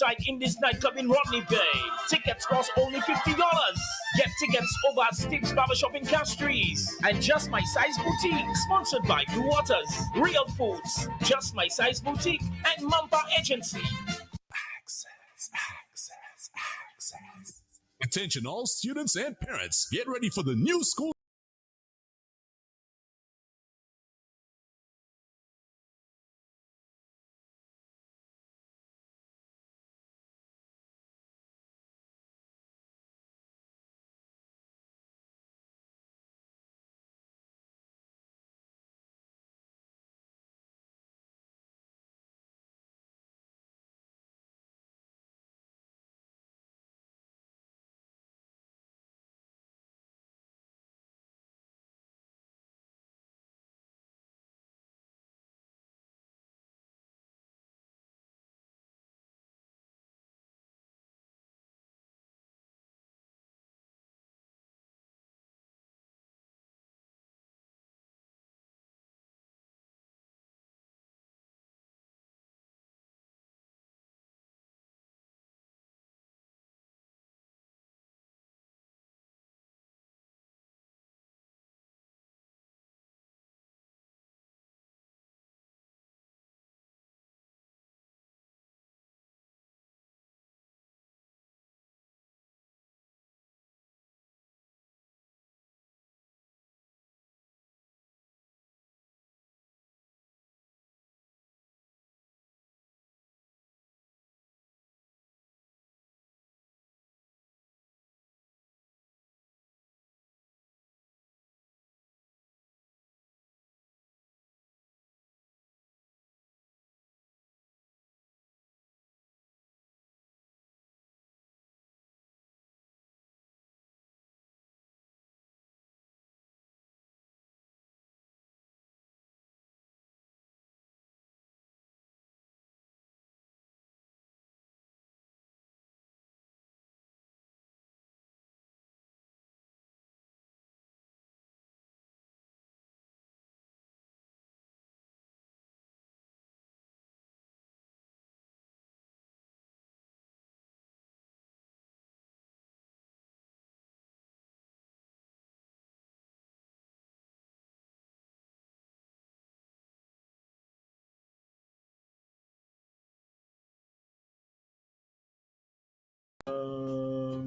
inside in this nightclub in Rodney Bay. Tickets cost only $50. Get tickets over at Steve's Barbershop in Castries. And Just My Size Boutique, sponsored by Blue Waters, Real Foods, Just My Size Boutique, and Mampa Agency. Access. Attention all students and parents. Get ready for the new school.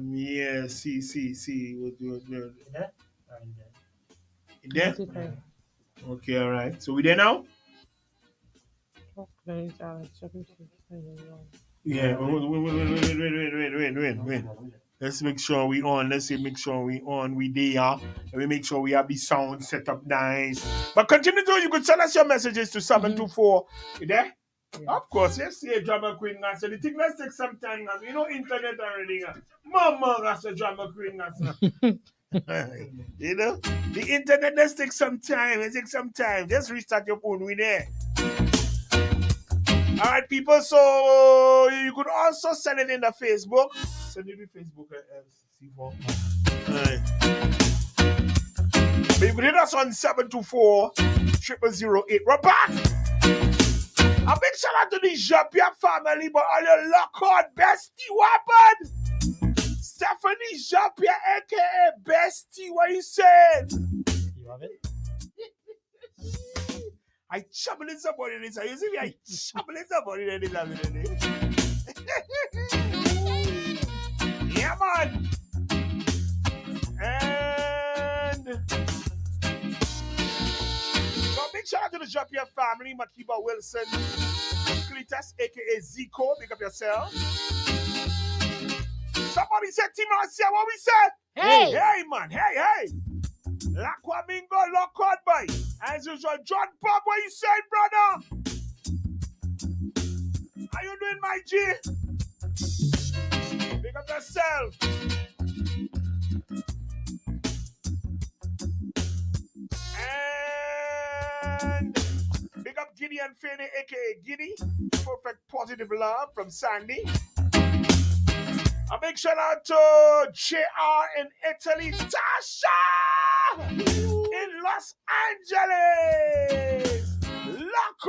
Yeah, see. What there? There? Okay, all right. So we there now? Yeah. Wait. Let's make sure we on. Make sure we on. We there. And we make sure we have the sound set up nice. But continue to. You could send us your messages to 724. You there? Yeah. Of course, yes, see a drama queen. So the thing let's take some time. You know, internet already. Mama, that's a drama queen. You know, the internet let's take some time. Just restart your phone. We there. All right, people. So you could also send it in the Facebook. Send it in Facebook. C4. All right. But you could hit us on 724-0008. We're back. A big shout out to the Japia family, but all your lock-on bestie weapon. Stephanie Japia, aka Bestie, what you said? You have it? I chopping somebody in this. You see me? I chopping somebody in this. Yeah, man. And so big shout out to the Japia family, Makiba Wilson, Cletus, aka Zico. Pick up yourself. Somebody said, Timarcia, what we said? Hey, man. Hey. Lakwa Mingo, Lockwood, boy. As usual, John Bob, what you saying, brother? How you doing, my G? Pick up yourself. And big up Giddy and Fanny, aka Giddy. Perfect positive love from Sandy. A big shout out to JR in Italy, Tasha in Los Angeles. Lock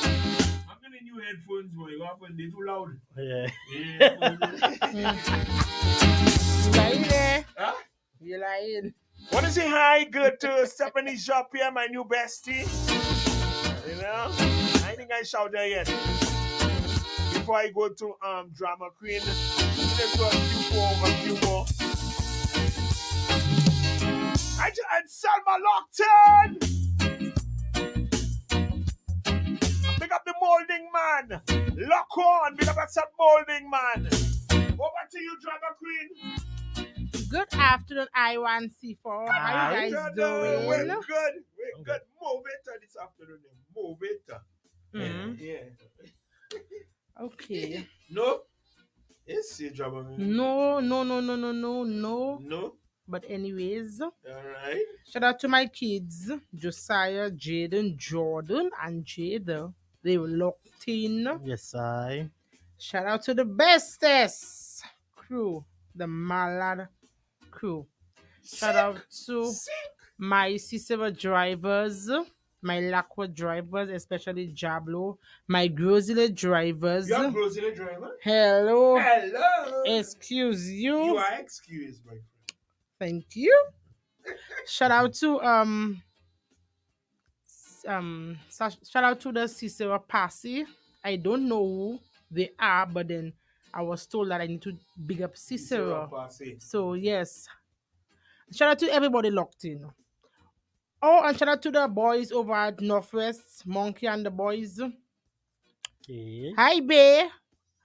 on. the new headphones, boy. What happened? They too loud. Yeah. You lying there? Huh? You lying? Want to say hi, good to Stephanie Shop here, my new bestie. You know, I think I shout her yet. Before I go to Drama Queen, let's go a few more. And Selma Lockton. Pick up the molding man. Lock on. Pick up that molding man. Over to you, Drama Queen. Good afternoon, I1C4. How you guys doing? We're good. We're good. Move it this afternoon. Move it. Yeah. Okay. No? It's your Drama Queen. No. No? But anyways, All right. shout out to my kids, Josiah, Jaden, Jordan, and Jada. They were locked in. Yes, I. Shout out to the bestest crew, the Malad crew. Shout out to my C7 drivers, my Lakwa drivers, especially Jablo, my Grozile drivers. You're a Brazilian driver? Hello. Hello. Excuse you. You are excused, my friend. Thank you. Shout out to shout out to the Cicero Posse. I don't know who they are, but then I was told that I need to big up Cicero. So yes. Shout out to everybody locked in. Oh, and shout out to the boys over at Northwest, Monkey and the boys. Okay. Hi, Bay.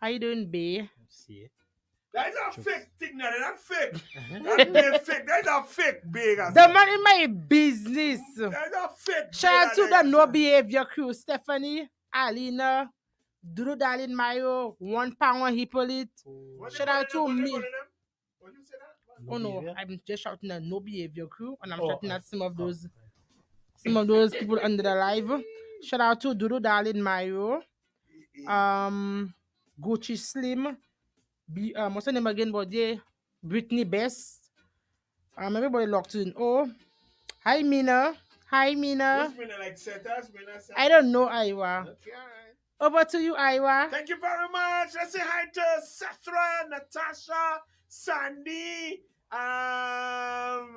How you doing, Bay? See. That's a fake thing, now. That's fake. That's fake. That's a fake big. The man in my business. That's a fake. Shout out to the No Behavior crew, Stephanie, Alina, Duru Darlin Mayo, 1 pound Hippolyte. Shout out to me. What you say that? Oh no, behavior? I'm just shouting at No Behavior crew, and I'm shouting at some of those people under the live. Shout out to Duru Darlin Mayo, Gucci Slim, what's her name again? But yeah, Brittany Best. Everybody locked in. Oh, hi Mina. Hi Mina. Who's Mina, like Setas? Mina? I don't know, Iwa. Okay, all right. Over to you, Iwa. Thank you very much. Let's say hi to Sethra, Natasha, Sandy, and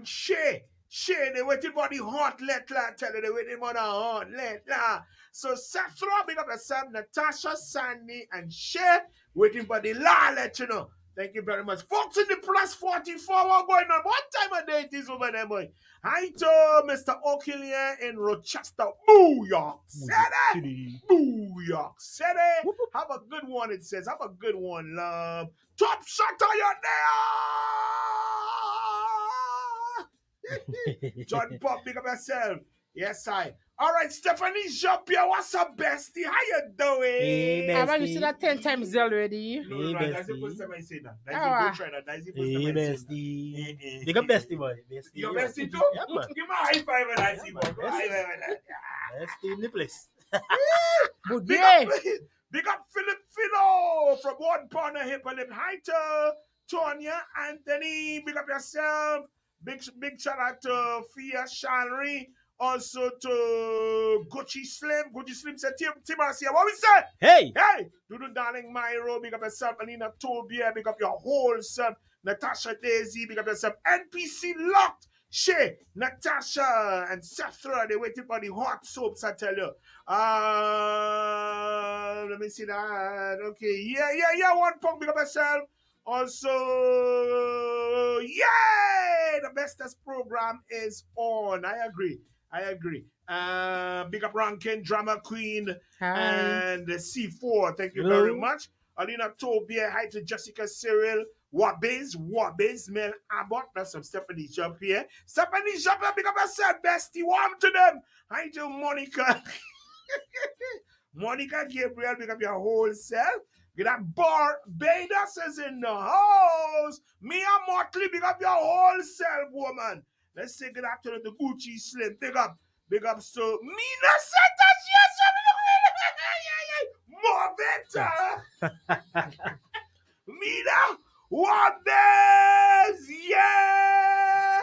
Shay. Shay, they waiting for the hot Lettre. I tell you, they waiting for the hot Lettre. So Sethra, big up yourself, Natasha, Sandy, and Shay, waiting for the la, let you know. Thank you very much. Folks in the plus 44, what going on? What time of day it is over there, boy? Hi to Mr. O'Killian in Rochester, New York City. New York City. Have a good one, it says. Have a good one, love. Top shot on your nail. John Pop, big up yourself. Yes, I. All right, Stephanie Jean-Pierre, what's up, bestie? How you doing? Hey, Have you seen that 10 times already? No, Hey, that's the bestie. first time I say that. That's Ah. a good try. That's the first Hey, time I say that. bestie. Big up bestie, boy. Bestie. Your bestie too? Yeah, man. Give me a high five when I see man. one. High five when I- Bestie in the place. Good Big day. up, big up Philip Philo from One Pound of Hip Hop. Hi to Tonya, Anthony. Big up yourself. Big shout out to Fia Shalry. Also to Gucci Slim. Gucci Slim said, Tim here. What we say? Hey. Hey, Dudu Darling Myro, big up yourself. Alina Tobia, big up your whole self. Natasha Daisy, big up yourself. NPC Locked. Shay, Natasha, and Sethra, they waiting for the hot soaps, I tell you. Let me see that. Okay, yeah, 1 punk, big up yourself. Also, yay! The bestest program is on. I agree. Big up Rankin, Drama Queen, Hi. and C4. Thank you Hello. very much. Alina Tobia, hi to Jessica Cyril, Wabiz, Mel Abbott. That's some Stephanie Jump here. Stephanie Jump, big up yourself, bestie. Warm to them. Hi to Monica. Monica Gabriel, big up your whole self. Get that bar. Barbados is in the house. Mia Motley, big up your whole self, woman. Let's say good afternoon to Gucci Slim. Big up so Mina Santos, yes, more better. Mina, what this? Yeah.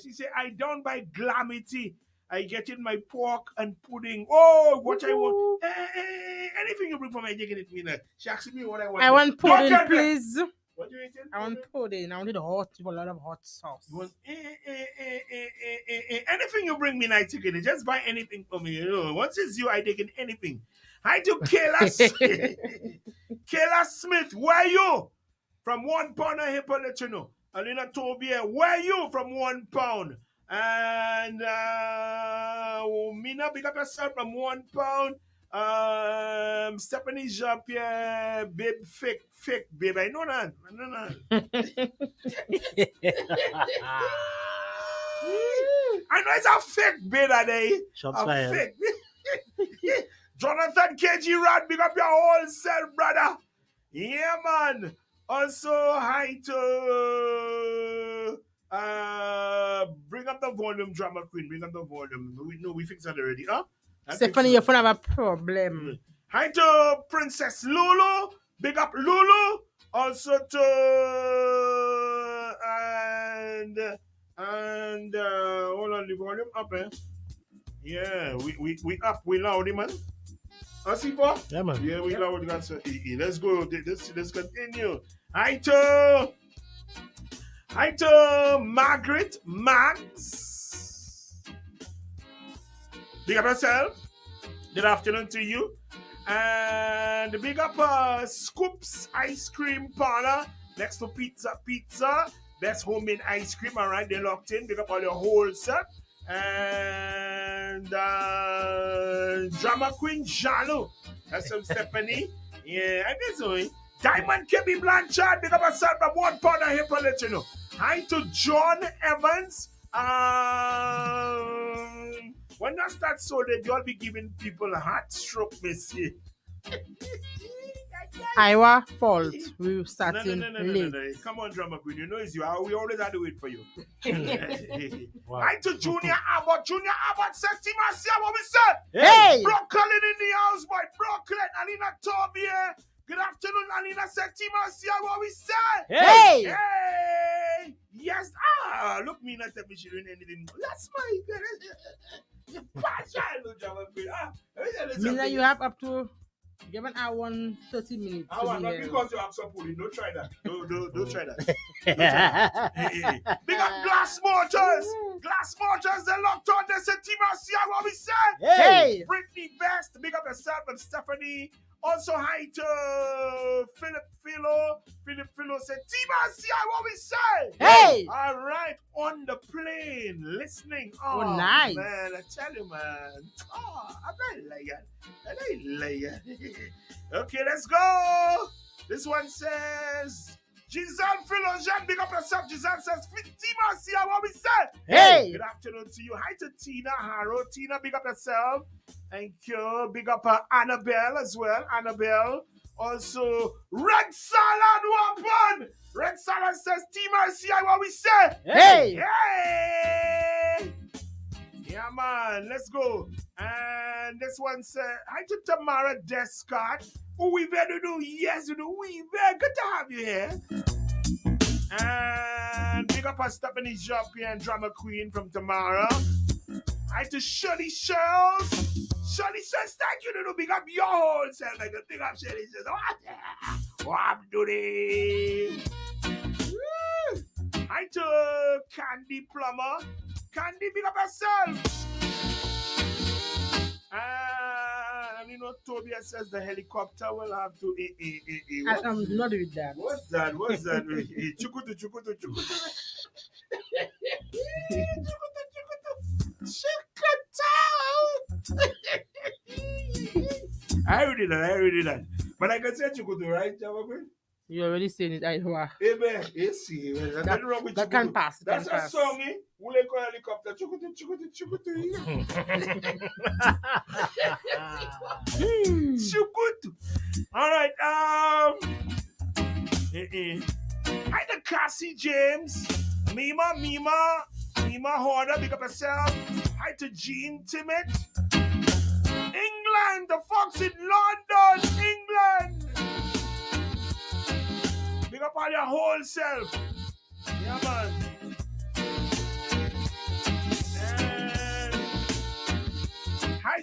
She said, I done by Glamity. I get in my pork and pudding. Oh, what I want. Anything you bring for me, taking it me now. She asked me what I want. I want Don't pudding, get that. please. What do you eating? I want pudding. I want it hot with a lot of hot sauce. You want anything you bring me, I take it. Just buy anything for me. You know, once it's you, I take it anything. Hi to Kayla Smith. Kayla Smith, where you? From £1 I hip let you know. Alina Tobia, where you from £1? And Mina, big up yourself from £1. Stephanie Jean-Pierre, babe, fake, babe. I know that. I know it's a fake babe that day. Shots A fired. fake. Jonathan KG Rod, big up your whole self, brother. Yeah, man. Also, hi to bring up the volume, drama queen. Bring up the volume. We fixed that already, huh? Stephanie, your phone have a problem. Hi to Princess Lulu. Big up Lulu. Also to and hold on, the volume up, eh? Yeah, we up, we loud, man. Asifa? Yeah, man. Yeah, we loud. Let's go. Let's continue. Hi to Margaret Max. Big up yourself. Good afternoon to you. And big up Scoops Ice Cream Parlor next to Pizza. Best homemade ice cream. All right, they're locked in. Big up all your whole set. And Drama Queen Jalo. That's some Stephanie. Yeah, I guess so. Diamond Kebby Blanchard. Big up yourself from £1 I hip let you know. Hi to John Evans. When that starts so that you'll be giving people a heart stroke, missy. Our fault. We starting No. late. Come on, Drama Queen. You know it's you. We always had to wait for you. Wow. Hi to Junior Abbott. Junior Abbott said, Timasia, what we said? Hey! Brooklyn in the house, boy. Brooklyn. Alina Tobier. Good afternoon, Alina said, Timasia, what we said? Hey! Hey! Yes. Look, me not that we should doing anything. That's my good. Mina, you have up to give an hour and 30 minutes. I to want be not here. because you have some pudding. Don't try that. Don't try that. Hey. Big up Glass Motors. Glass Motors, they locked on. They said, Timasia, what we said? Hey! Brittany Best, big up yourself and Stephanie. Also, hi to Philip Philo said, Timasia, what we say? Hey! All right, on the plane, listening. Oh, nice. Man, I tell you, man. Oh, I'm not lying. Okay, let's go. This one says, Giselle Philogen, big up yourself. Giselle says, Timasia, what we say? Hey! Good afternoon to you. Hi to Tina Harrow. Tina, big up yourself. Thank you. Big up Annabelle as well. Annabelle. Also, Red Salad Wapan. Red Salad says, Timasia, what we say? Hey! Hey! Yeah, man. Let's go. And this one said, hi to Tamara Descott. Oh, we better do. Yes, we do. We better. Good to have you here. And big up Stephanie Jean-Pierre and Drama Queen from Tamara. Hi to Shirley Shells. Shirley says, thank you to big up your whole self. Like a big up Shirley says, what I'm doing. Hi to Candy Plummer. Candy, big up yourself. And you know, Tobias says the helicopter will have to. Do not do that. What's that? Chukutu. I already did that. But I can say Chukutu, right, Jamaquin? You already saying it. I know. Amen. Yes, there's nothing wrong with That Chukutu. can pass. That's a song, eh? Wule ko helicopter. Chukutu. Chukutu. All right. Hi to Cassie James. Mima Horder. Big up yourself. Hi to Jean Timmet. England. The Fox in London. England. Big up all your whole self. Yeah, man. And Hi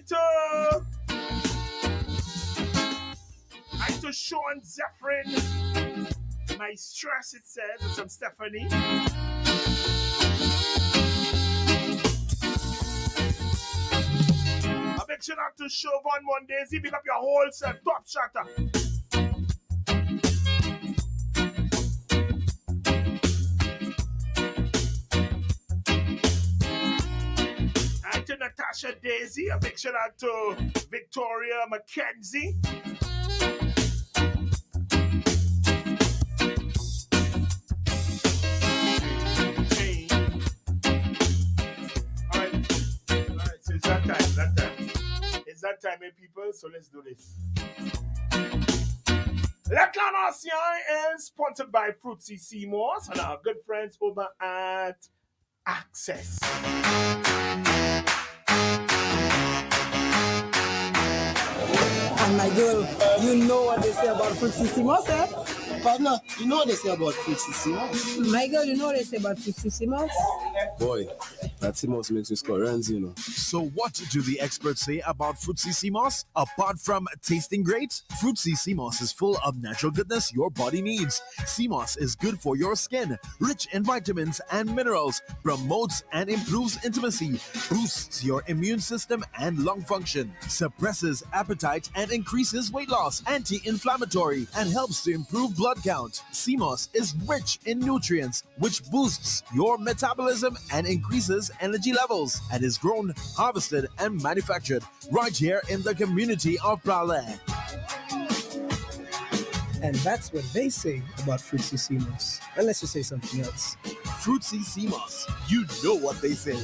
to Sean Zephyrin. My stress, it says. It's from Stephanie. A big shout out to Chauvin Daisy. Pick up your whole set. Top shatter. And to Natasha Daisy. A big shout out to Victoria Mackenzie. It's that time, people, so let's do this. Lettre is sponsored by Fruitsy Seymour's and our good friends over at Access. And my girl, you know what they say about Fruitsy Seymour's, eh? Partner, you know what they say about Fruitsy Seymour's? My girl, you know what they say about Fruitsy Seymour's? Boy, that Seymour's makes me score runs, you know. So what do the experts say about Fruitsy Seymour's? Apart from tasting great, Fruitsy Seymour's is full of natural goodness your body needs. Seymour's is good for your skin, rich in vitamins and minerals, promotes and improves intimacy, boosts your immune system and lung function, suppresses appetite and increases weight loss, anti-inflammatory, and helps to improve blood count. Seymour's is rich in nutrients, which boosts your metabolism and increases energy levels, and is grown, harvested, and manufactured right here in the community of Praslin. And that's what they say about Fruitsy Seymour's. Unless you say something else. Fruitsy Seymour's, you know what they say.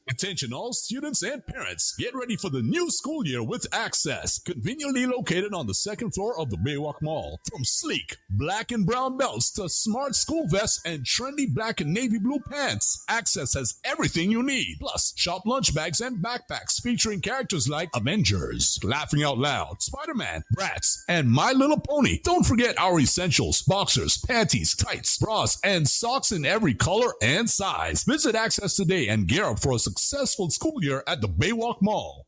Attention all students and parents. Get ready for the new school year with Access. Conveniently located on the second floor of the Baywalk Mall. From sleek black and brown belts to smart school vests and trendy black and navy blue pants, Access has everything you need. Plus, shop lunch bags and backpacks featuring characters like Avengers, Laughing Out Loud, Spider-Man, Bratz, and My Little Pony. Don't forget our essentials, boxers, panties, tights, bras, and socks in every color and size. Visit Access today and gear up for a successful school year at the Baywalk Mall.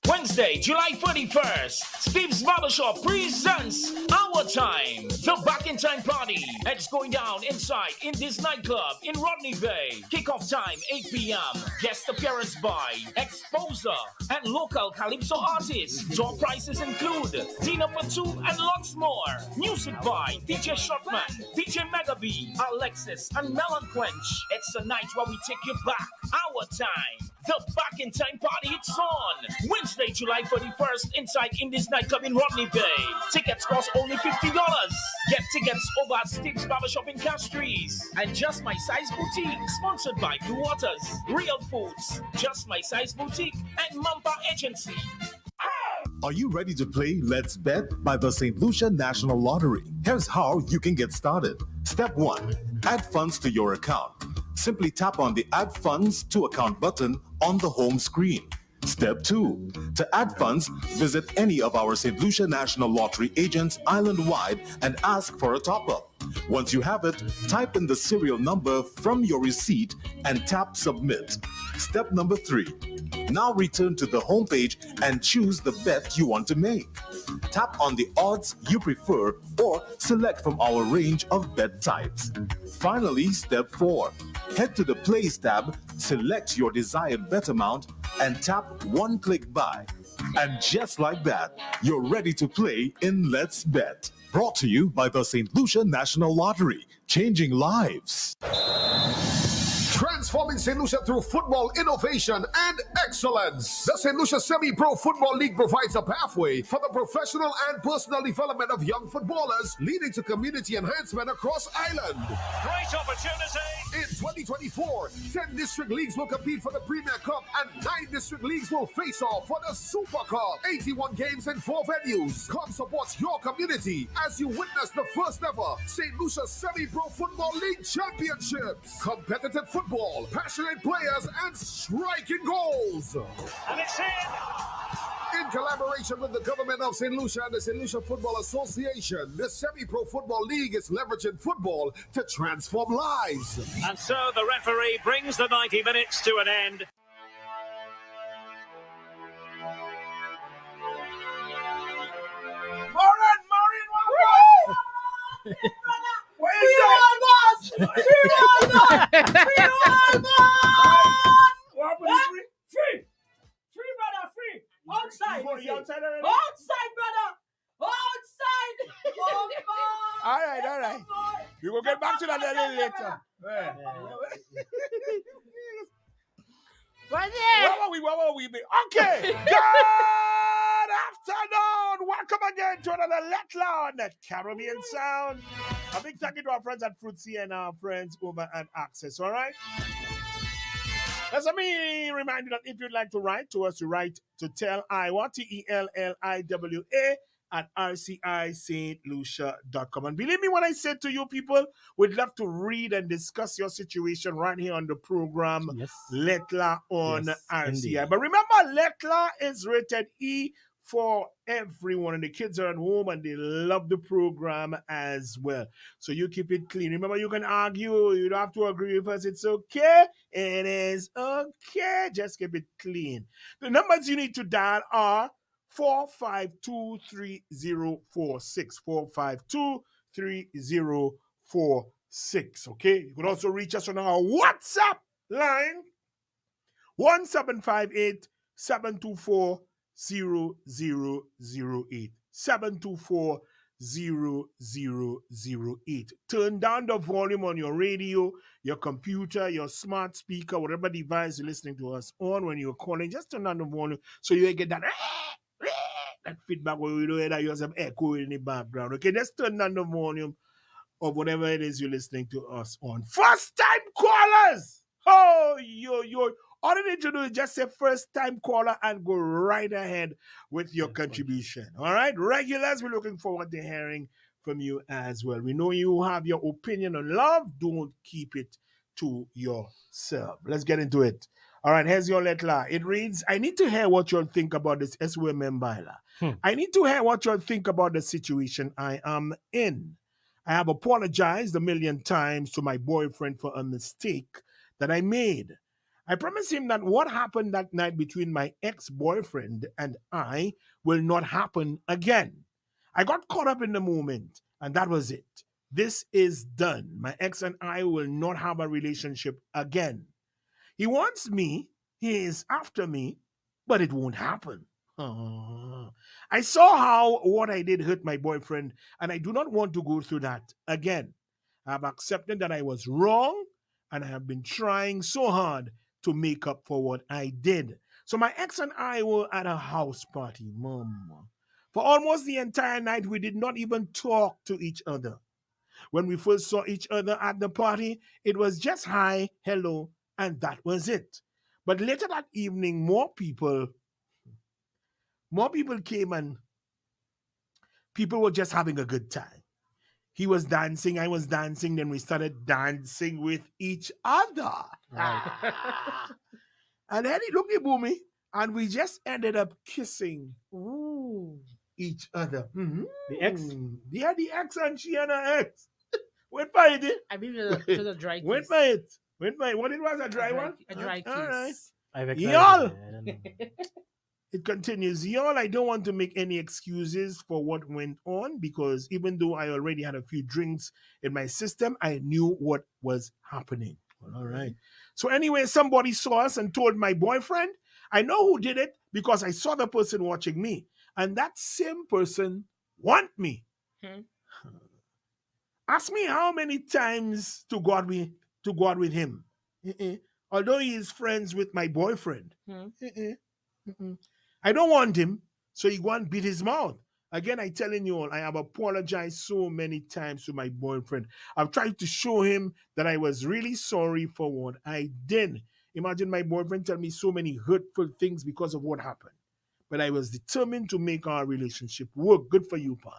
Wednesday, July 31st, Steve's Barbershop presents Our Time, the Back in Time Party. It's going down inside in this nightclub in Rodney Bay. Kickoff time 8 p.m. Guest appearance by Exposer and local Calypso artists. Door prices include dinner for two and lots more. Music by DJ Shotman, DJ Megabee, Alexis, and Melon Quench. It's a night where we take you back. Our Time. The Back in Time Party, it's on Wednesday, July 31st, inside Indies Nightclub in Rodney Bay. Tickets cost only $50. Get tickets over at Steve's Barbershop in Castries and Just My Size Boutique, sponsored by Blue Waters, Real Foods, Just My Size Boutique, and Mampa Agency. Are you ready to play Let's Bet by the St. Lucia National Lottery? Here's how you can get started. Step 1. Add funds to your account. Simply tap on the Add Funds to Account button on the home screen. Step 2. To add funds, visit any of our St. Lucia National Lottery agents island-wide and ask for a top-up. Once you have it, type in the serial number from your receipt and tap Submit. Step number 3. Now return to the homepage and choose the bet you want to make. Tap on the odds you prefer or select from our range of bet types. Finally, step 4. Head to the Plays tab, select your desired bet amount, and tap one-click buy. And just like that, you're ready to play in Let's Bet. Brought to you by the St. Lucia National Lottery, changing lives. Transforming St. Lucia through football innovation and excellence. The St. Lucia Semi-Pro Football League provides a pathway for the professional and personal development of young footballers, leading to community enhancement across Island. Great opportunity. In 2024, 10 district leagues will compete for the Premier Cup and 9 district leagues will face off for the Super Cup. 81 games in 4 venues. Come support your community as you witness the first ever St. Lucia Semi-Pro Football League Championships. Competitive football, passionate players, and striking goals. And it's in. In collaboration with the government of St. Lucia and the St. Lucia Football Association, the Semi-Pro Football League is leveraging football to transform lives. And so the referee brings the 90 minutes to an end. Maureen, what is that? Free, brother, free. Outside. Outside already? Outside, brother. Outside. All right. We will get back to that a little later. But yeah. What were we? Okay. Good afternoon. Welcome again to another Lettre on the Caribbean Sound. A big thank you to our friends at Fruitsy and our friends over at Access. All right. Let me remind you that if you'd like to write to us, you write to Tell Iowa, TELLIWA at rcistlucia.com. And believe me when I say to you people, we'd love to read and discuss your situation right here on the program, Lettre on RCI. Indeed. But remember, Lettre is rated E for everyone, and the kids are at home and they love the program as well. So you keep it clean. Remember, you can argue, you don't have to agree with us. It's okay. It is okay. Just keep it clean. The numbers you need to dial are 4523046. 4523046. Okay. You can also reach us on our WhatsApp line 1758-724-0008. 724-0008. Turn down the volume on your radio, your computer, your smart speaker, whatever device you're listening to us on when you're calling. Just turn down the volume so you get that feedback where you know that you have some echo in the background. Okay, just turn down the volume of whatever it is you're listening to us on. First time callers! Oh, yo. All you need to do is just say first time caller and go right ahead with your contribution. All right? Regulars, we're looking forward to hearing from you as well. We know you have your opinion on love. Don't keep it to yourself. Let's get into it. All right, here's your letter. It reads, I need to hear what you'll think about this SWM Baila. I need to hear what you'll think about the situation I am in. I have apologized a million times to my boyfriend for a mistake that I made. I promised him that what happened that night between my ex-boyfriend and I will not happen again. I got caught up in the moment, and that was it. This is done. My ex and I will not have a relationship again. He wants me, he is after me, but it won't happen. I saw how what I did hurt my boyfriend, and I do not want to go through that again. I have accepted that I was wrong, and I have been trying so hard to make up for what I did. So my ex and I were at a house party, Mama. For almost the entire night, we did not even talk to each other. When we first saw each other at the party, it was just hi, hello, and that was it. But later that evening, more people came and people were just having a good time. He was dancing, I was dancing, then we started dancing with each other. Right. And then he looked at Boomy, and we just ended up kissing each other. Mm-hmm. The ex? Yeah, the ex and she and her ex. Wait by it. I believe it was a dry kiss. Wait by it. What it was, a dry one? A dry kiss. All right. Y'all. It continues. Y'all, I don't want to make any excuses for what went on because even though I already had a few drinks in my system, I knew what was happening. All right. So anyway, somebody saw us and told my boyfriend. I know who did it because I saw the person watching me. And that same person want me. Ask me how many times to go out with him. Although he is friends with my boyfriend. I don't want him, so he go and beat his mouth. Again, I telling you all, I have apologized so many times to my boyfriend. I've tried to show him that I was really sorry for what I did. Imagine my boyfriend tell me so many hurtful things because of what happened. But I was determined to make our relationship work. Good for you, Paul.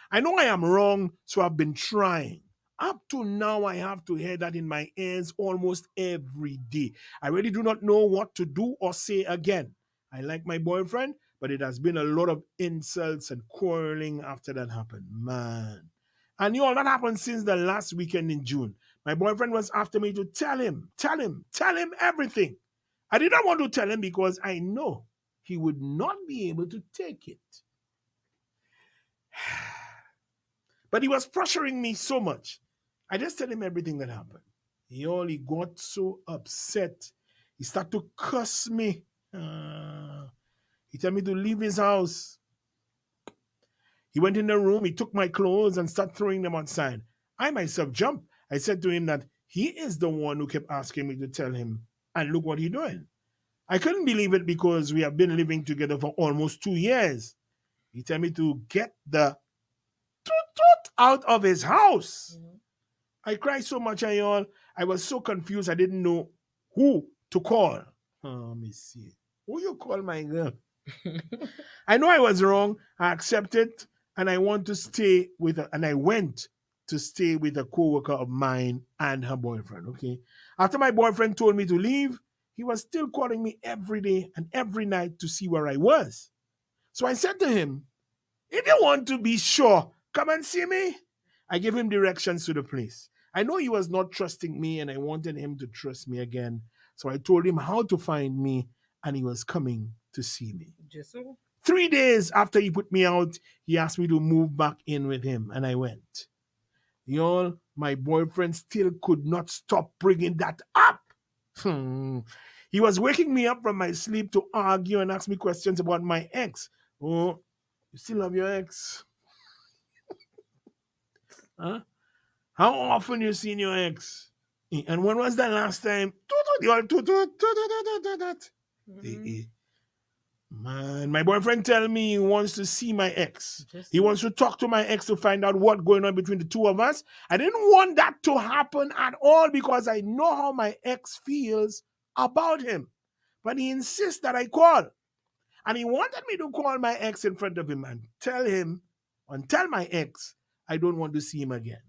I know I am wrong, so I've been trying. Up to now, I have to hear that in my ears almost every day. I really do not know what to do or say again. I like my boyfriend, but it has been a lot of insults and quarreling after that happened, man. And you all, that happened since the last weekend in June. My boyfriend was after me to tell him everything. I did not want to tell him because I know he would not be able to take it. But he was pressuring me so much. I just tell him everything that happened. He got so upset. He started to curse me. He told me to leave his house. He went in the room, he took my clothes and started throwing them outside. I myself jumped. I said to him that he is the one who kept asking me to tell him, and look what he's doing. I couldn't believe it because we have been living together for almost 2 years. He told me to get the out of his house. I cried so much, I was so confused. I didn't know who to call. Let me see. Who you call my girl? I know I was wrong. I accepted, and I want to stay with her. And I went to stay with a co-worker of mine and her boyfriend. Okay. After my boyfriend told me to leave, he was still calling me every day and every night to see where I was. So I said to him, if you want to be sure, come and see me. I gave him directions to the place. I know he was not trusting me, and I wanted him to trust me again. So I told him how to find me, and he was coming to see me. 3 days after he put me out, he asked me to move back in with him, and I went. Y'all, my boyfriend still could not stop bringing that up. He was waking me up from my sleep to argue and ask me questions about my ex. Oh, you still love your ex? Huh? How often you seen your ex? And when was the last time? Man, my boyfriend tell me he wants to see my ex. He wants to talk to my ex to find out what's going on between the two of us. I didn't want that to happen at all because I know how my ex feels about him. But he insists that I call. And he wanted me to call my ex in front of him and tell my ex I don't want to see him again.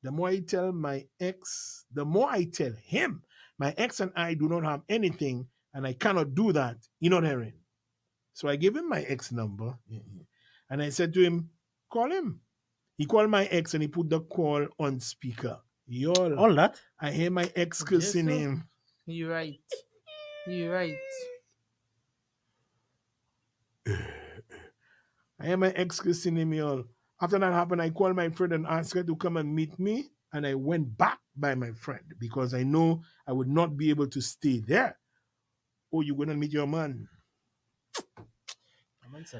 The more I tell my ex, the more I tell him, my ex and I do not have anything, and I cannot do that. You're not hearing. So I gave him my ex number, and I said to him, call him. He called my ex, and he put the call on speaker. Y'all, all that? I hear my ex cursing him. You're right. You're right. I hear my ex cursing him, y'all. After that happened, I called my friend and asked her to come and meet me, and I went back by my friend because I know I would not be able to stay there. Oh, you're going to meet your man.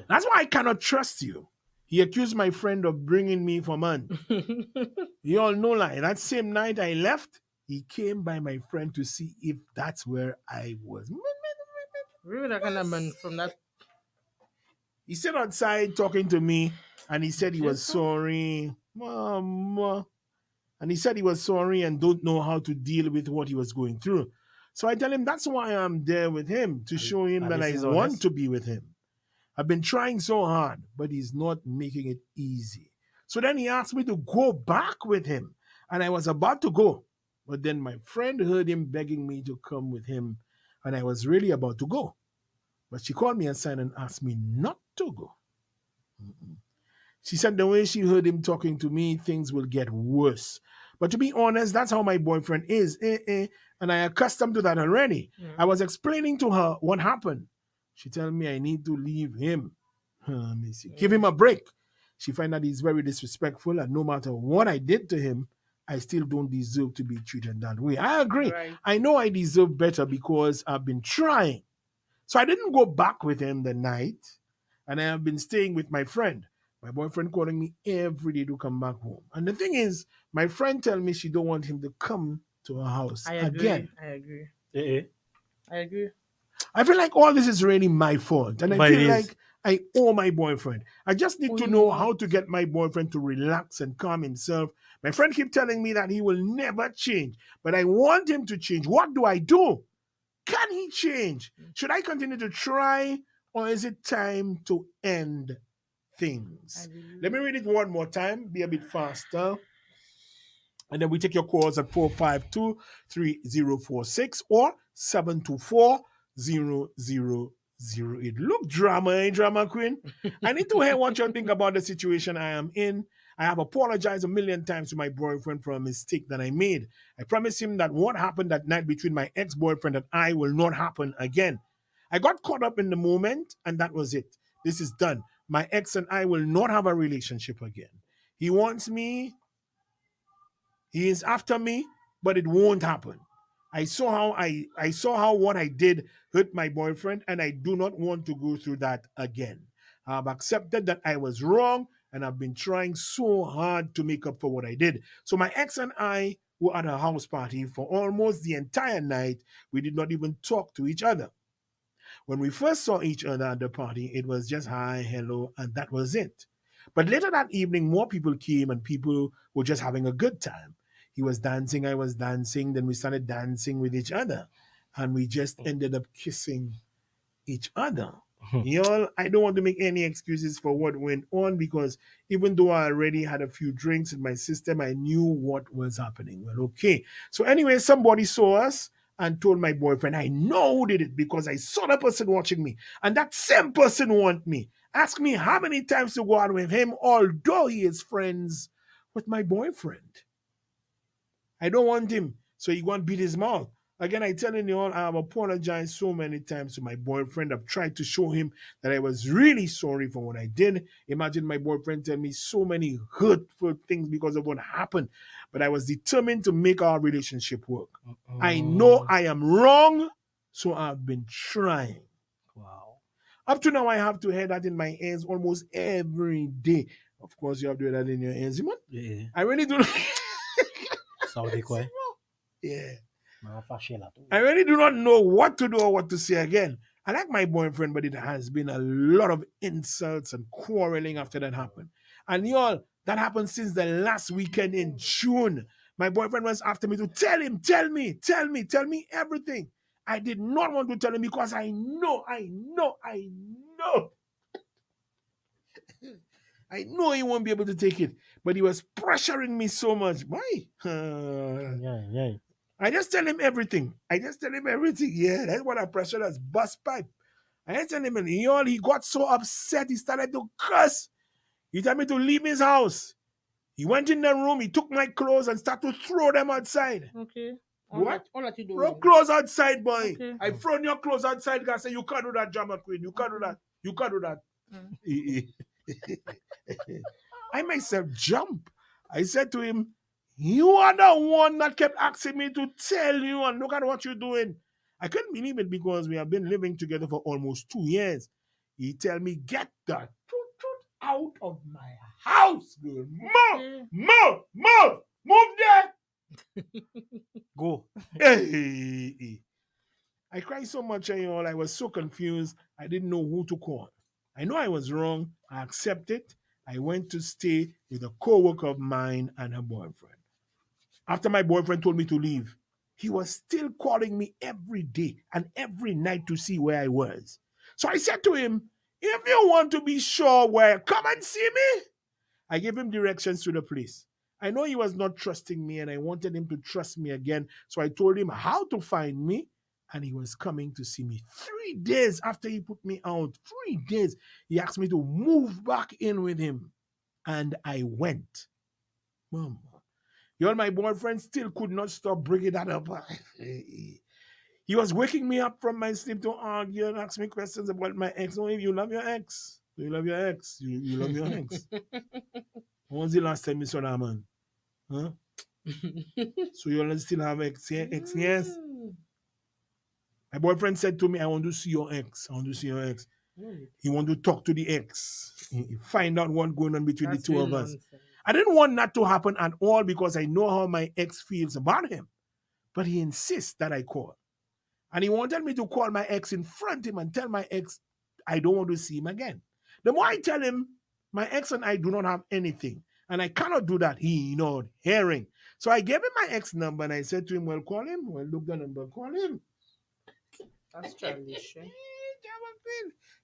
That's why I cannot trust you. He accused my friend of bringing me for man. You all know, like, that same night I left, he came by my friend to see if that's where I was. Where that kind of man from that? He sat outside talking to me, and he said he was sorry. Mama. And he said he was sorry and don't know how to deal with what he was going through. So I tell him that's why I'm there with him, to show him that I want to be with him. I've been trying so hard, but he's not making it easy. So then he asked me to go back with him, and I was about to go. But then my friend heard him begging me to come with him, and I was really about to go. But she called me aside and asked me not to go. She said the way she heard him talking to me, things will get worse. But to be honest, that's how my boyfriend is. And I accustomed to that already. I was explaining to her what happened. She told me I need to leave him. Let me see. Give him a break. She find that he's very disrespectful, and no matter what I did to him, I still don't deserve to be treated that way. I agree. Right. I know I deserve better because I've been trying. So I didn't go back with him the night, and I have been staying with my friend. My boyfriend calling me every day to come back home. And the thing is, my friend tell me she don't want him to come to her house again. I agree. I agree. I feel like all this is really my fault. And I feel like I owe my boyfriend. I just need to know how to get my boyfriend to relax and calm himself. My friend keep telling me that he will never change, but I want him to change. What do I do? Can he change? Should I continue to try, or is it time to end things? Let me read it one more time. Be a bit faster. And then we take your calls at 452-3046 or 724-0009. 08. Look, drama queen. I need to hear what you think about the situation I am in. I have apologized a million times to my boyfriend for a mistake that I made. I promised him that what happened that night between my ex-boyfriend and I will not happen again. I got caught up in the moment, and that was it. This is done. My ex and I will not have a relationship again. He wants me. He is after me, but it won't happen. I saw how what I did hurt my boyfriend, and I do not want to go through that again. I've accepted that I was wrong, and I've been trying so hard to make up for what I did. So my ex and I were at a house party for almost the entire night. We did not even talk to each other. When we first saw each other at the party, it was just hi, hello, and that was it. But later that evening, more people came and people were just having a good time. He was dancing, I was dancing, then we started dancing with each other. And we just ended up kissing each other. Y'all, I don't want to make any excuses for what went on because even though I already had a few drinks in my system, I knew what was happening. Well, okay. So anyway, somebody saw us and told my boyfriend, I know who did it because I saw the person watching me. And that same person want me. Ask me how many times to go out with him, although he is friends with my boyfriend. I don't want him, so he won't beat his mouth. Again, I tell you all, I have apologized so many times to my boyfriend. I've tried to show him that I was really sorry for what I did. Imagine my boyfriend tell me so many hurtful things because of what happened. But I was determined to make our relationship work. I know I am wrong, so I've been trying. Wow. Up to now, I have to hear that in my ears almost every day. Of course, you have to hear that in your ears, man. Yeah. I really do. Yeah. I really do not know what to do or what to say again. I like my boyfriend, but it has been a lot of insults and quarreling after that happened. And y'all, that happened since the last weekend in June. My boyfriend was after me to tell me everything. I did not want to tell him because I know. I know he won't be able to take it, but he was pressuring me so much. Why? I just tell him everything. Yeah, that's what I pressure as bust pipe. I just tell him, and he got so upset, he started to curse. He told me to leave his house. He went in the room, he took my clothes and started to throw them outside. Okay. What? All that you do. Throw clothes outside, boy. Okay. I thrown your clothes outside, guy. Say, you can't do that, drama queen. You can't do that. You can't do that. I myself jump. I said to him, you are the one that kept asking me to tell you, and look at what you're doing. I couldn't believe it because we have been living together for almost 2 years. He tell me, get that out of my house, girl. Move there. Go. Hey. I cried so much, y'all. I was so confused. I didn't know who to call. I know I was wrong. I accept it. I went to stay with a co-worker of mine and her boyfriend. After my boyfriend told me to leave, he was still calling me every day and every night to see where I was. So I said to him, if you want to be sure where, come and see me. I gave him directions to the place. I know he was not trusting me and I wanted him to trust me again. So I told him how to find me and he was coming to see me. 3 days after he put me out, 3 days, he asked me to move back in with him. And I went. Mama. My boyfriend still could not stop bringing that up. He was waking me up from my sleep to argue and ask me questions about my ex. No, you love your ex. You love your ex. You love your ex. When was the last time you saw that man? Huh? So you still have ex? Yes? My boyfriend said to me, I want to see your ex. He want to talk to the ex. Find out what's going on between the two of us. I didn't want that to happen at all because I know how my ex feels about him. But he insists that I call. And he wanted me to call my ex in front of him and tell my ex I don't want to see him again. The more I tell him, my ex and I do not have anything. And I cannot do that. He not hearing. So I gave him my ex number and I said to him, well, call him. Well, look the number, call him. That's childish.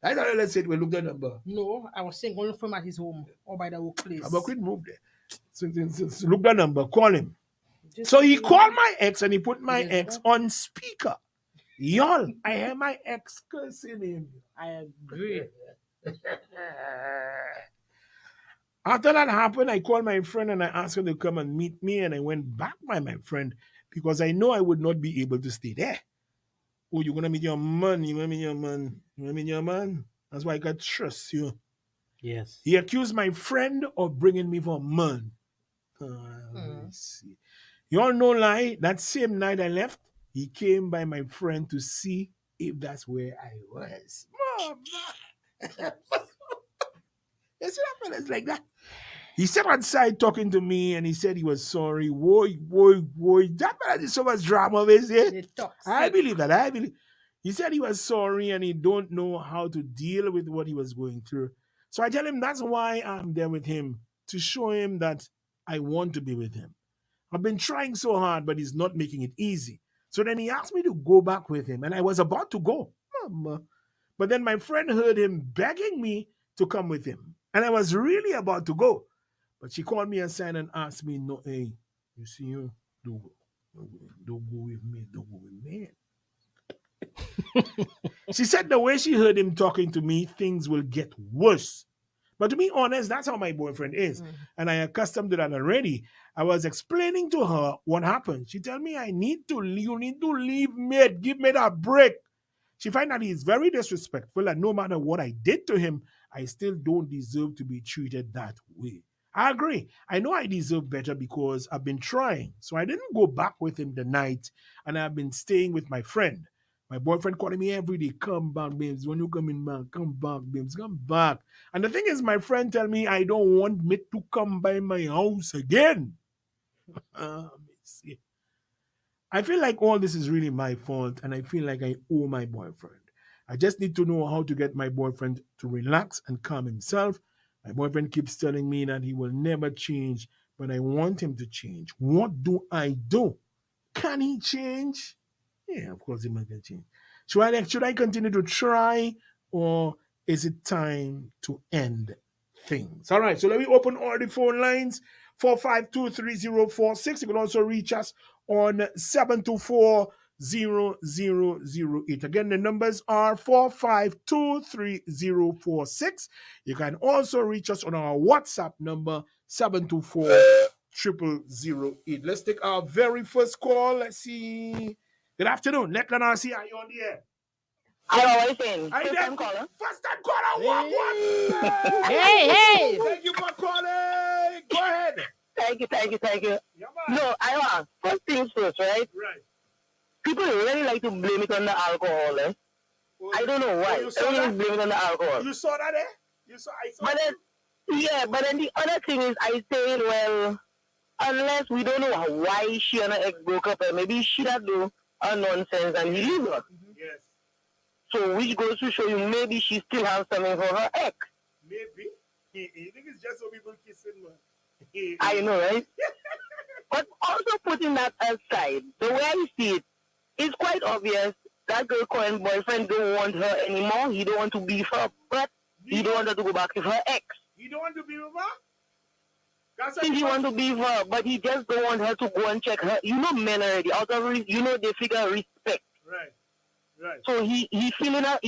I thought let's say, well, look the number. No, I was saying only from at his home or by the workplace. But quit move there. So, look the number, call him. So he called my ex and he put my ex on speaker. Y'all, I hear my ex cursing him. I agree. After that happened, I called my friend and I asked him to come and meet me, and I went back by my friend because I know I would not be able to stay there. Oh, you're gonna meet your man, you gonna meet your man, you gonna meet your man. That's why I got trust you. Yes. He accused my friend of bringing me for a man. Let me see. You all know lie. That same night I left, he came by my friend to see if that's where I was. Mama. You see that fella's like that. He sat outside talking to me and he said he was sorry. Whoa. That man is so much drama, is it? I believe that. I believe. He said he was sorry and he don't know how to deal with what he was going through. So I tell him that's why I'm there with him, to show him that I want to be with him. I've been trying so hard, but he's not making it easy. So then he asked me to go back with him, and I was about to go. Mama. But then my friend heard him begging me to come with him, and I was really about to go. But she called me aside and asked me, no, hey, you see, you don't go with me, don't go with me. She said the way she heard him talking to me, things will get worse. But to be honest, that's how my boyfriend is. And I accustomed to that already. I was explaining to her what happened. She told me, you need to leave me, give me that break. She find that he's very disrespectful, and no matter what I did to him, I still don't deserve to be treated that way. I agree. I know I deserve better because I've been trying. So I didn't go back with him the night, and I've been staying with my friend. My boyfriend calling me every day, come back, babes. When you coming back, come back, babes, come back. And the thing is, my friend tell me I don't want me to come by my house again. Let me see. I feel like all this is really my fault, and I feel like I owe my boyfriend. I just need to know how to get my boyfriend to relax and calm himself. My boyfriend keeps telling me that he will never change, but I want him to change. What do I do? Can he change? Yeah, of course he might change. Should I continue to try, or is it time to end things? All right, so let me open all the phone lines. 4523046. You can also reach us on 724-0008. Again, the numbers are 4523046. You can also reach us on our WhatsApp number 724-0008. Let's take our very first call. Let's see. Good afternoon. Lettre, are you on the air? Hello, what are you saying? First time caller. What? Hey. Thank you for calling. Go ahead. Thank you. Yeah, No, I want first things first, right? Right. People really like to blame it on the alcohol, eh? I don't know why. Everyone blame it on the alcohol. You saw that, eh? I saw but then, but then the other thing is, I say, well, unless we don't know why she and her ex broke up, and maybe she that do a nonsense and he leave her. Yes. So which goes to show you maybe she still has something for her ex. Maybe. You think it's just so people kissing, man? I know, right? But also putting that aside, the way I see it, it's quite obvious that girl current boyfriend don't want her anymore. He don't want to be with her, but he don't want her to go back with her ex. He don't want to be with her? He want to be with her, but he just don't want her to go and check her. You know men already. Out of they figure respect. Right. So he feeling a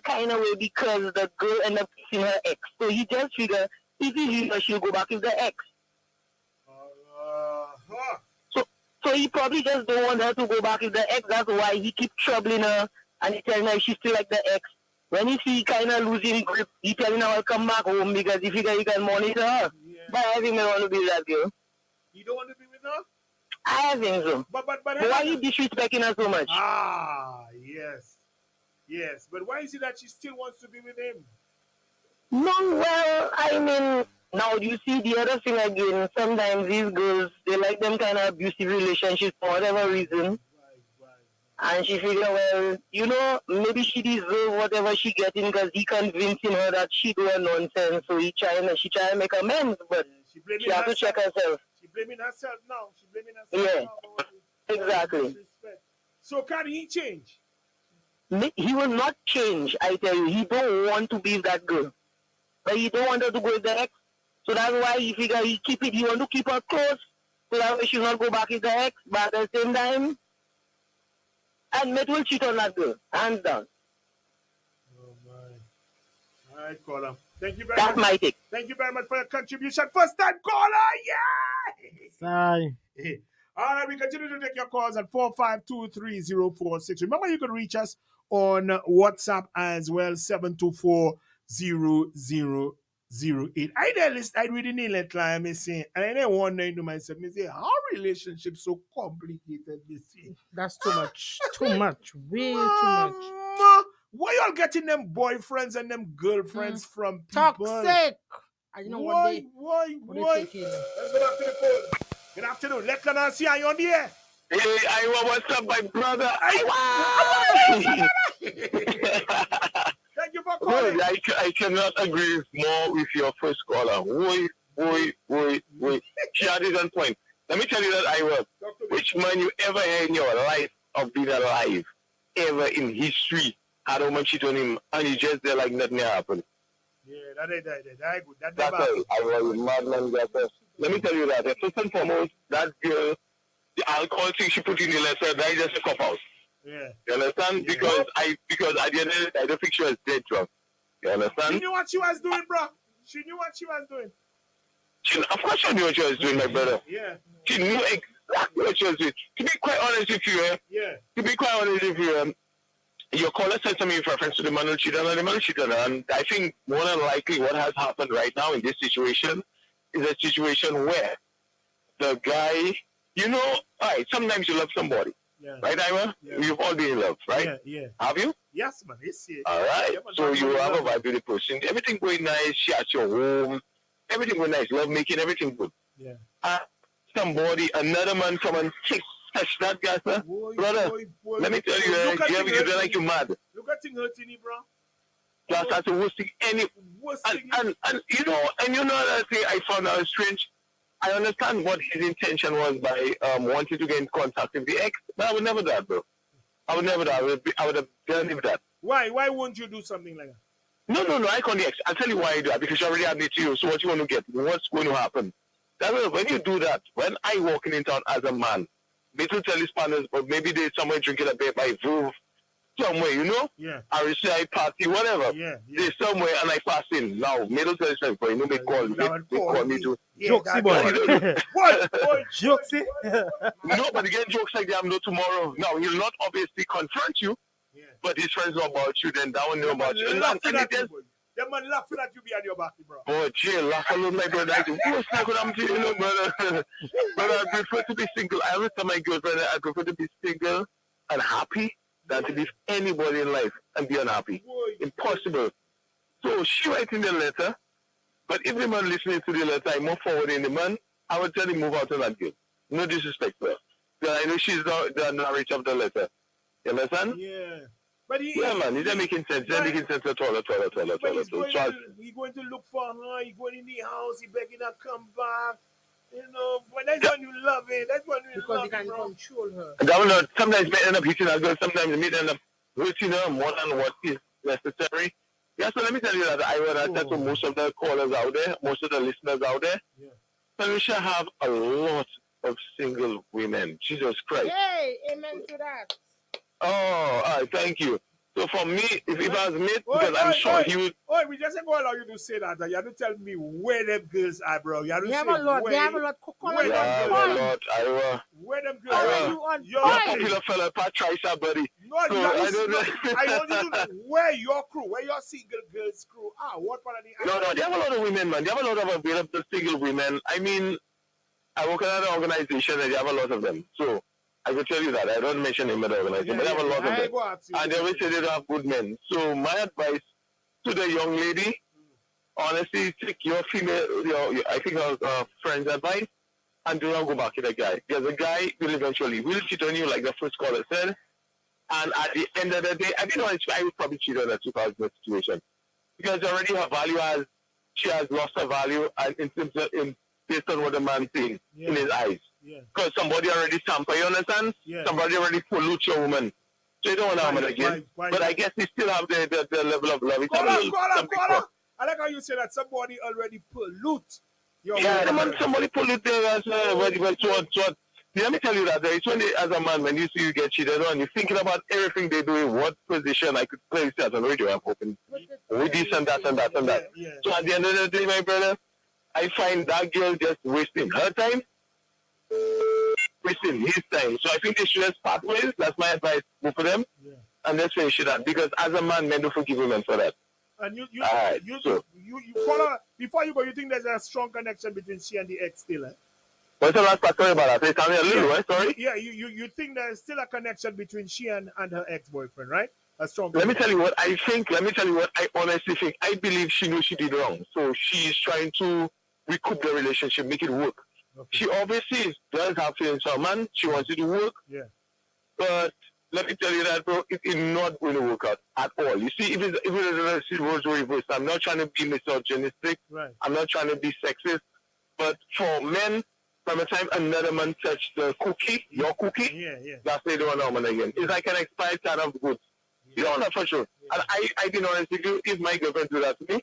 kind of way because the girl ended up kissing her ex. So he just figure if he leave her, she'll go back with the ex. So he probably just don't want her to go back with the ex. That's why he keep troubling her and he telling her she's still like the ex. When he see kind of losing grip, he telling her I'll come back home because he figure he can monitor her. Yeah. But I think I want to be with that girl. You don't want to be with her? I think so. But why you disrespecting her so much? Yes. But why is it that she still wants to be with him? No, well, I mean, now you see the other thing again. Sometimes these girls, they like them kind of abusive relationships for whatever reason. And she figure, well, maybe she deserves whatever she getting because he convincing her that she doing nonsense. So she trying to make amends, but she has to check herself. She blaming herself now. Yeah, exactly. So can he change? He will not change, I tell you. He don't want to be with that girl. But he don't want her to go with the ex. So that's why he figure he want to keep her close so that way she'll not go back with the ex. But at the same time, I admit will cheat on that girl. Hands down. Oh my. All right, caller. Thank you very That's much. my take. Thank you very much for your contribution. First time caller, yeah. Sorry. All right, we continue to take your calls at 4523046. Remember, you can reach us on WhatsApp as well, 724-0008. I read the Lettre, I say, and I then wonder to myself, I say, how relationships so complicated this thing? That's too much. Too much. Way too much. Why y'all getting them boyfriends and them girlfriends from people? Toxic. I don't know what they taking. Let's go back to the phone. Good afternoon. Lettre and see you on the air. Hey, Iowa, what's up, my brother? Thank you for calling. Boy, I cannot agree more with your first caller. Wait. She had it on point. Let me tell you that, Iowa, which man you ever had in your life of being alive, ever in history, had a woman cheat on him, and he just there like nothing happened. Yeah, that is good. That's all. I was a madman. Let me tell you that. First and foremost, that girl, the alcohol thing she put in the letter, that is just a cop out. Yeah. You understand? Yeah. Because at the end of it, I don't think she was dead drunk. You understand? She knew what she was doing, bro. She knew what she was doing. Of course she knew what she was doing, my brother. Yeah. She knew exactly what she was doing. To be quite honest with you, To be quite honest with you, your caller said something in reference to the man who cheated and the man who cheated. And I think more than likely what has happened right now in this situation is a situation where the guy, all right, sometimes you love somebody. Yeah. Right, Ira? Yeah. You've all been in love, right? Yeah. Have you? Yes, man. It's it. All right. So you have a vibe with the person. Everything going nice. She at your home. Everything going nice. Love making, everything good. Yeah. Another man come and touch that guy, sir. Brother, let me tell you, you feel like you're mad. Look at thing hurting you, bro. That's the worst thing. And you know that thing I found out strange. I understand what his intention was by wanting to get in contact with the ex, but I would never do that, bro. I would never do that. I would have done it that. Why? Why won't you do something like that? No. I can't the ex. I'll tell you why I do that. Because you already have it to you. So what you want to get? What's going to happen? When you do that, when I walking in town as a man, they will tell his partners, but maybe they're somewhere drinking a bit by Vouv, somewhere, Yeah. I recite party, whatever. Yeah. They're somewhere and I pass in. Now, middle tell you, but they call me. They call me too. Jokesy boy. What? Jokesy? No, but again, jokes like that, no tomorrow. Now, he'll not obviously confront you, but his friends know about you, then that one know about you. That man laughing at you behind your back, bro. Oh, chill, laugh alone, my brother. What's not what I'm telling you, brother? But I prefer to be single. I always tell my girlfriend I prefer to be single and happy than to be anybody in life and be unhappy. Impossible. So she writes in the letter, but if the man listening to the letter, I move forward in the man, I would tell him move out on that girl. No disrespect to her. Because I know she's the narrator of the letter. You understand? Yeah. But man, it's not making sense. It's not making sense at all. But he's going to look for her. He's going in the house. He's begging her to come back. But that's when you love it. That's when you love it. Because he can control her. That will sometimes may end up hitting her girl. Sometimes it may end up hurting her more than what is necessary. Yeah, so let me tell you that I would say to most of the callers out there, most of the listeners out there, that we should have a lot of single women. Jesus Christ. Hey, amen to that. Oh, all right, thank you. So for me, if I was made, because I'm sure he would. Oh, we just go allow you to say that. You have to tell me where them girls are, bro. You have to have a lot. They have a lot. Where them girls are. You're a popular fella, Pat Tricer, buddy. No, so I want you to know where your crew, where your single girls crew are. What part of the No, they have a lot of women, man. They have a lot of available single women. I mean, I work at an organization and they have a lot of them. So I will tell you that. I don't mention him at the organization, but they have a lot of them. And they always say they don't have good men. So my advice to the young lady, honestly, take your female, I think her friend's advice, and do not go back to the guy. Because the guy will eventually cheat on you, like the first caller said. And at the end of the day, I think I would probably cheat on her 2000 situation. Because already her value she has lost her value, and based on what the man sees in his eyes. Because somebody already tamper, you understand? Somebody already pollute your woman. So you don't want to harm her again. But I guess they still have the level of love. Call her. I like how you say that somebody already pollute your woman. Somebody pollute there as well. The let me tell you that there is when, as a man, when you see you get cheated on, you're thinking about everything they do, in what position I could place you as on radio. I'm hoping with this and that and that and that. Yeah. So at the end of the day, my brother, I find that girl just wasting her time, wasting his time. So I think they should just part ways. That's my advice for them. Yeah. And let's finish it up. Because as a man, men do forgive women for that. And you follow, before you go, you think there's a strong connection between she and the ex still, eh? What's the last part? Sorry about that. Tell me a little, right? Sorry? Yeah, you think there's still a connection between she and her ex-boyfriend, right? A strong Let me connection. tell you what I think. Let me tell you what I honestly think. I believe she knew she did wrong. So she's trying to recoup the relationship, make it work. Okay. She obviously does have feelings for a man. She wants it to work. Yeah. But let me tell you that, bro, it is not going to work out at all. You see, if it's a reverse, I'm not trying to be misogynistic. Right. I'm not trying to be sexist. But for men, from the time another man touched the cookie, your cookie, that's they don't know man again. It's like an expired kind of goods. You don't know for sure. And I've been honest with you, if my girlfriend do that to me,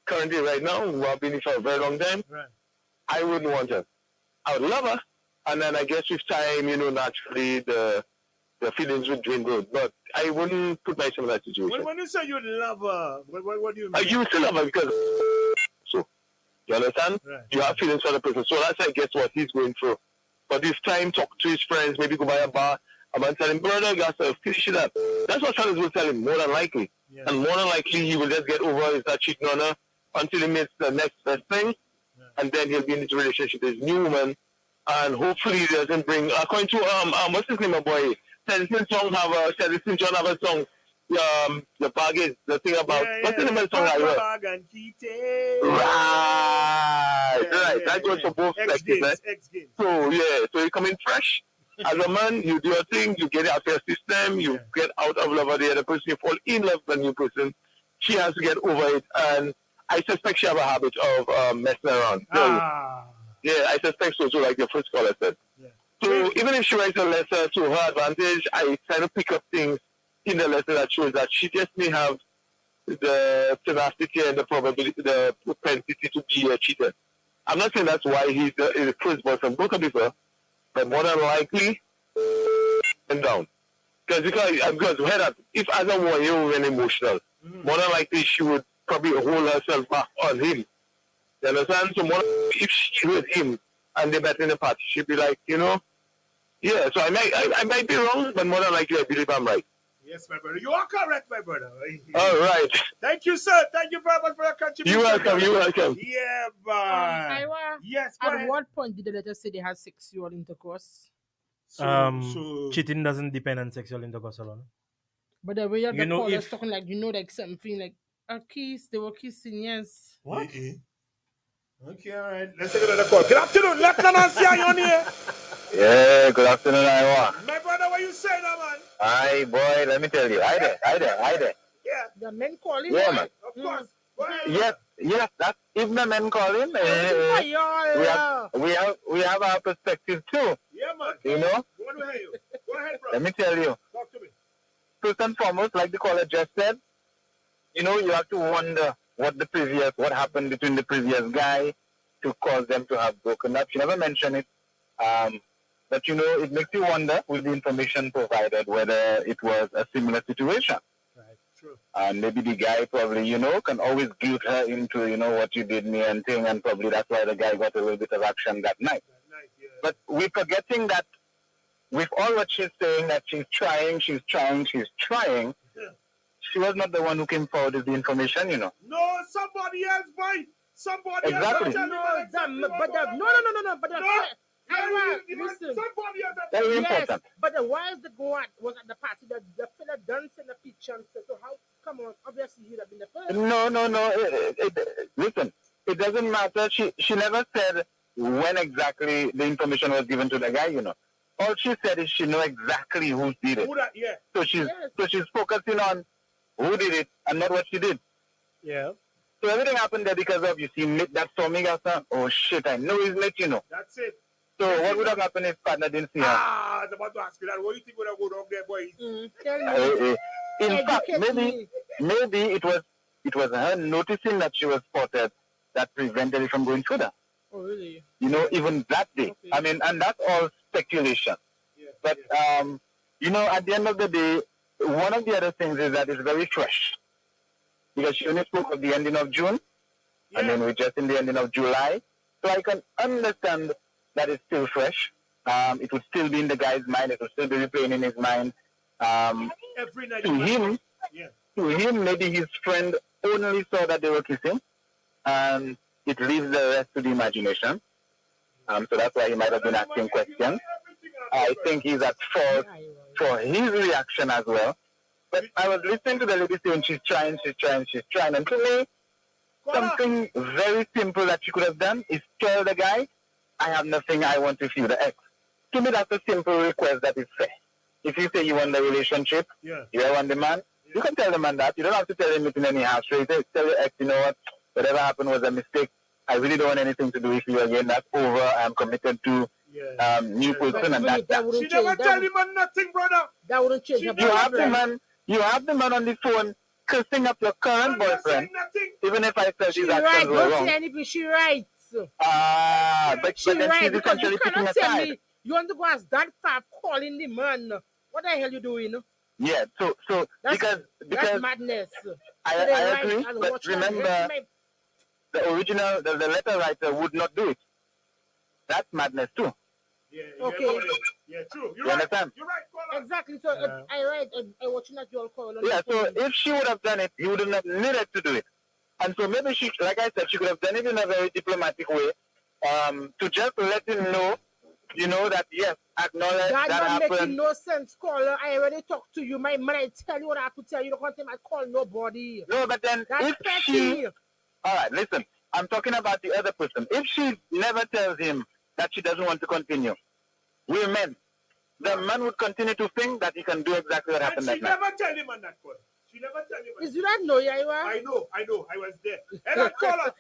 currently right now, who I've been with for a very long time, I wouldn't want her. I would love her. And then I guess with time, naturally the feelings would dwindle. But I wouldn't put myself in that situation. When you say you love her, what do you mean? I used to love her because so. You understand? Right. You have feelings for the person. So that's, I guess, what he's going through. But this time, talk to his friends, maybe go by a bar. A man tell him, brother, you got to finish it up. That's what fellas will tell him, more than likely. Yeah. And more than likely, he will just get over his that cheating on her until he meets the next best thing. Yeah. And then he'll be in this relationship with his new woman. And hopefully he doesn't bring, according to, what's his name, my boy? Citizen John have a song. The bag is the thing about what's the name of the song I read? Right. That goes for both sexes, eh? So so you come in fresh. As a man, you do your thing, you get it out of your system, you get out of love with the other person, you fall in love with the new person. She has to get over it, and I suspect she have a habit of messing around. Yeah, I suspect so too, like your first caller said. Yeah. So even if she writes a letter to her advantage, I try to pick up things in the letter that shows that she just may have the tenacity and the probability, the propensity to be a cheater. I'm not saying that's why he's the first boyfriend broke up with her, but more than likely, and down. Because if as a woman you're very emotional, more than likely she would probably hold herself back on him. You understand? So if she with him and they met in the party, she'd be like, so I might be wrong, but more than likely I believe I'm right. Yes, my brother. You are correct, my brother. All right. Thank you, sir. Thank you very much for your contribution. You're welcome. Yeah, boy. Yes, go At ahead. what point did the letter say they had sexual intercourse? Cheating doesn't depend on sexual intercourse alone. But the way you're if talking like something like a kiss, they were kissing, yes. What? Okay, all right. Let's take another call. Good afternoon. Lettre, are you on here? Yeah, good afternoon, Iowa. My brother, what you saying now, man? Hi, boy, let me tell you. Hi there. Yeah. The men calling? Yeah, man. Of course. Go ahead. Yes, that's if the men calling. We have our perspective too. Yeah, man. You know? Go ahead, bro. Let me tell you. Talk to me. First and foremost, like the caller just said, you have to wonder what happened between the previous guy to cause them to have broken up. She never mentioned it. But it makes you wonder with the information provided whether it was a similar situation. Right, true. And maybe the guy probably, can always guilt her into, what you did me and thing, and probably that's why the guy got a little bit of action that night. Yeah. But we're forgetting that with all what she's saying, that she's trying, Yeah. she was not the one who came forward with the information, No, somebody else, boy. Somebody Exactly. else. Listen. Very important. But why is the go at was at the party the fella dancing in the picture and said, so how come on, obviously he'd have been the first. No. Listen, it doesn't matter. She never said when exactly the information was given to the guy, All she said is she knew exactly who did it. So she's focusing on who did it and not what she did. Yeah. So everything happened there because of, that Stormy Gasa. Oh shit, I know he's met, That's it. So what would have happened if partner didn't see her? I was about to ask you that. What do you think would have gone wrong there, boy? In fact, maybe it was her noticing that she was spotted that prevented it from going further. Oh, really? Even that day. Okay. I mean, and that's all speculation. But you know, at the end of the day, one of the other things is that it's very fresh. Because she only spoke of the ending of June, and then we're just in the ending of July. So I can understand that it's still fresh. It would still be in the guy's mind. It would still be replaying in his mind. Every night. To him, maybe his friend only saw that they were kissing, and it leaves the rest to the imagination. So that's why he might have been asking questions. I think he's at fault for his reaction as well. But I was listening to the lady saying she's trying. And to me, something very simple that she could have done is tell the guy, I have nothing, I want to feel the ex. To me, that's a simple request that is fair. If you say you want the relationship, you want the man, you can tell the man that. You don't have to tell him it in any half straight. Tell your ex, you know what, whatever happened was a mistake. I really don't want anything to do with you again. That's over. I'm committed to new person, and that's that. She never tell him nothing, brother. That wouldn't change. You have the man on the phone cursing up your current boyfriend. Even if I said these actions were wrong. Don't say anything. She writes. But then she's essentially picking a side. You want to go as that far calling the man? What the hell you doing? Yeah. So because that's madness. I agree. But remember, the original, the letter writer would not do it. That's madness too. Okay. Yeah, true. You understand? You're right, caller. Exactly. So I watching that your call. Yeah. So if she would have done it, he wouldn't have needed to do it. And so maybe she, like I said, she could have done it in a very diplomatic way, to just let him know, you know, that yes, acknowledge that happened. That making no sense, caller. I already talked to you. My man, I tell you what I have to tell you. You don't want to call nobody. No, but then that's if she, all right, listen. I'm talking about the other person. If she never tells him that she doesn't want to continue, we're men. The man would continue to think that he can do exactly what happened that night. She never tell him on that call. She never tell him. Is you not know, Yaiwa? I know. I was there. And that caller,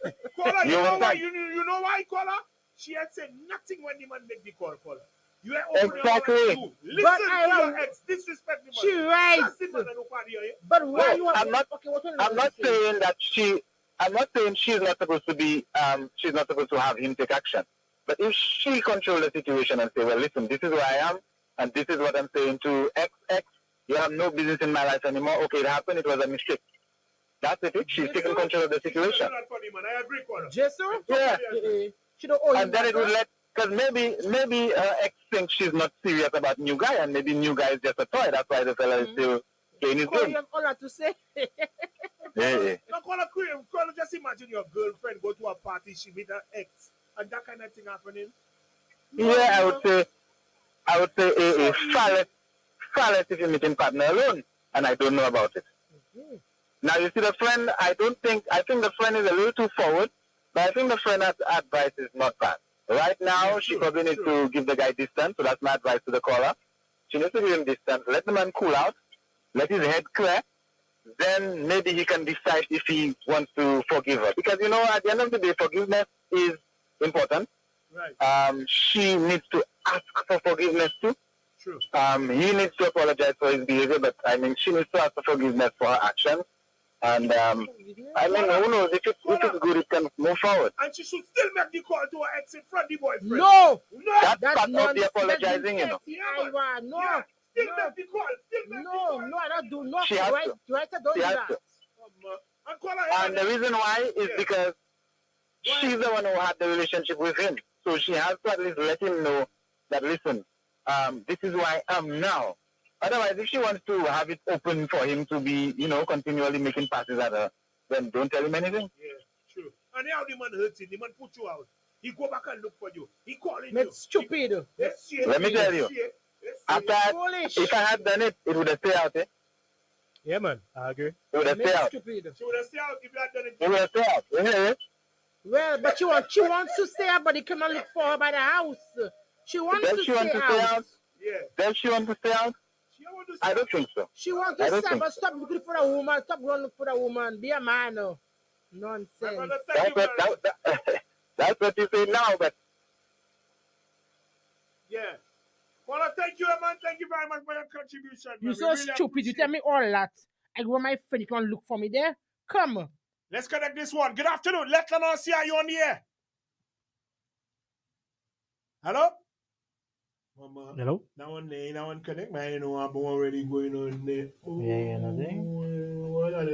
you know why? You know why, caller? She had said nothing when the man made the call, caller. You had exactly. Listen to your ex, disrespect the man. She right. But why you I'm not saying that she. I'm not saying she's not supposed to be. She's not supposed to have him take action. But if she controls the situation and say, well, listen, this is where I am, and this is what I'm saying to X. You have no business in my life anymore. Okay, it happened. It was a mistake. That's it. She's taking control of the situation. I agree, caller. Jason? Yeah. She don't owe and then it would let, because maybe X thinks she's not serious about new guy, and maybe new guy is just a toy. That's why the fella is still playing his game. You have all that to say. Yeah. Now, caller, just imagine your girlfriend go to a party, she meet her ex, and that kind of thing happening. Yeah, I would say a fallacy if you're meeting partner alone, and I don't know about it. Now, you see the friend, I think the friend is a little too forward, but I think the friend's advice is not bad. Right now, she probably needs to give the guy distance, so that's my advice to the caller. She needs to give him distance, let the man cool out, let his head clear, then maybe he can decide if he wants to forgive her. Because, you know, at the end of the day, forgiveness is important. Right. She needs to ask for forgiveness too. True. He needs to apologize for his behavior, but I mean, she needs to ask for forgiveness for her actions. And I mean, who knows? If it's good, it can move forward. And she should still make the call to her ex in front of the boyfriend. No! That's part of the apologizing, you know. No. Still make the call. No, I don't do nothing. She has to. Don't do that. And the reason why is because she's the one who had the relationship with him. So she has to at least let him know that, listen, this is who I am now. Otherwise, if she wants to have it open for him to be, you know, continually making passes at her, then don't tell him anything. Yeah, true. And how the man hurts you, the man put you out. He go back and look for you. He calling you. It's stupid. Let me tell you. After if I had done it, it would have stayed out, eh? Yeah, man. I agree. It would have stayed out. She would have stayed out if you had done it. It would have stayed out. Yeah. Well, but she wants to stay out, but he come and look for her by the house. She wants to stay out. Yeah. Does she want to stay out? I don't think so. She wants to stay, but stop looking for a woman. Stop going look for a woman. Be a man. Nonsense. That's what you say now, but. Yeah. Well, thank you, man. Thank you very much for your contribution. You're so really stupid. You tell me all that. I go my friend. You can look for me there. Come. Let's connect this one. Good afternoon. Lettre, see how you on the air. Hello? Mama. Hello? That one connect, man. I know I'm already going on there. Oh, Yeah, nothing.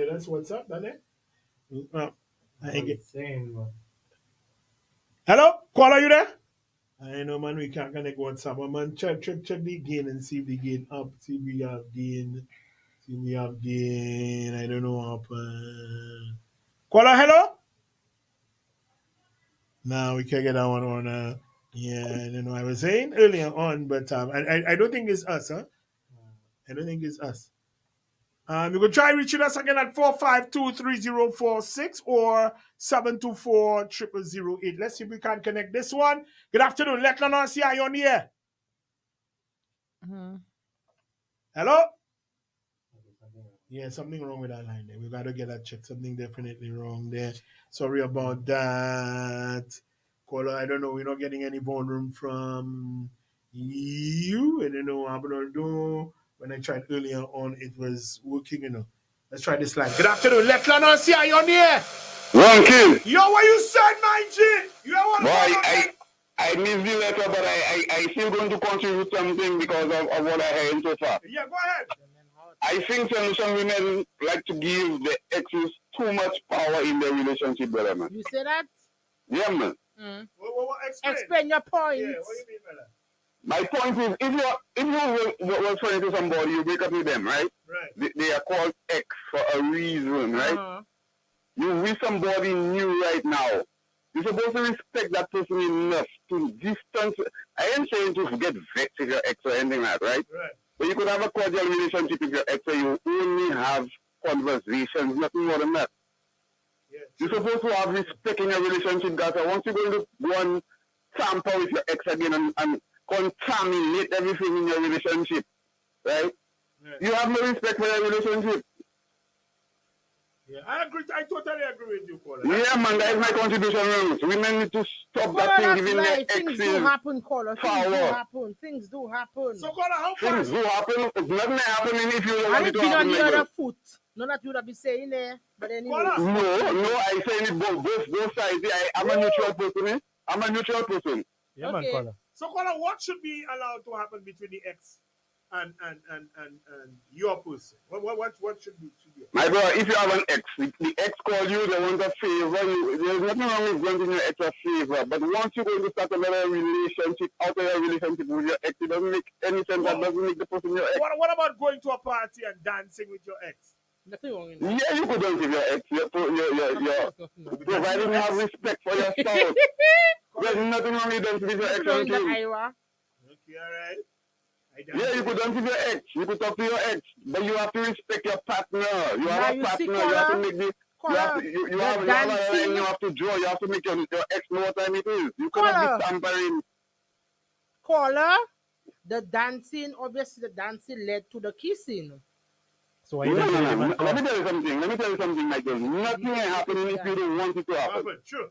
That's what's up, doesn't it? Hello? Caller, you there? I know, man, we can't connect WhatsApp. But man, check the gain and see if the gain up. See if we have gain. See if we have gain. I don't know what happened. Caller, hello? No, we can't get that one on. Yeah, I don't know. I was saying earlier on, but I don't think it's us, huh? I don't think it's us. You can try reaching us again at 452-3046 or 724-0008. Let's see if we can connect this one. Good afternoon. Lettre, are you on the air? Hello? Yeah, something wrong with that line there. We got to get that checked. Something definitely wrong there. Sorry about that. Caller, I don't know. We're not getting any phone room from you. I don't know what I'm going to do. When I tried earlier on, it was working. Let's try this line. Good afternoon. Lettre, are you on the air? Wrong kill. Yo, what you said, my G? You know what? Boy, I missed the letter, but I still going to contribute something because of what I heard so far. Yeah, go ahead. I think some women like to give the exes too much power in their relationship, brother, man. You say that? Yeah, man. Explain your point. Yeah, what do you mean by that? My point is, if you were friends to somebody, you break up with them, right? Right. They are called ex for a reason, right? You with somebody new right now. You're supposed to respect that person enough to distance. I ain't saying to get vexed with your ex or anything like that, right? Right. But you could have a cordial relationship with your ex and you only have conversations, nothing more than that. Yeah, you're supposed to have respect in your relationship, guys. And once you're going to go and tamper with your ex again and contaminate everything in your relationship, right? Yeah. You have no respect for your relationship. Yeah, I agree. I totally agree with you, Caller. Yeah, man, that is my contribution. Women need to stop that thing giving their exes Things do happen, Caller. Things do happen. Things do happen. So, Caller, how far? Things do happen. It's nothing happening if you don't I want it didn't to be on happen. the other foot. None that you would be saying there. But anyway. No, I say it both sides. I'm a neutral person. I'm a neutral person. Yeah, man, Caller. So, Caller, what should be allowed to happen between the ex and your person? What should be? My brother, if you have an ex, the ex call you, they want a favor. There's nothing wrong with granting your ex a favor. But once you're going to start another relationship, out of your relationship with your ex, it doesn't make any sense. That doesn't make the person your ex. What about going to a party and dancing with your ex? Nothing wrong in that. Yeah, you could dance with your ex. Providing you have respect for your spouse. There's nothing wrong with dancing with your ex. Okay, all right. Yeah, you could dance with your ex. You could talk to your ex, but you have to respect your partner. You have a partner. You have to make the. You have a line. You have to draw. You have to make your ex know what time it is. You cannot be tampering. Caller, the dancing, obviously, the dancing led to the kissing. So Let me tell you something, Michael. Nothing is happening if you don't want it to happen. Sure.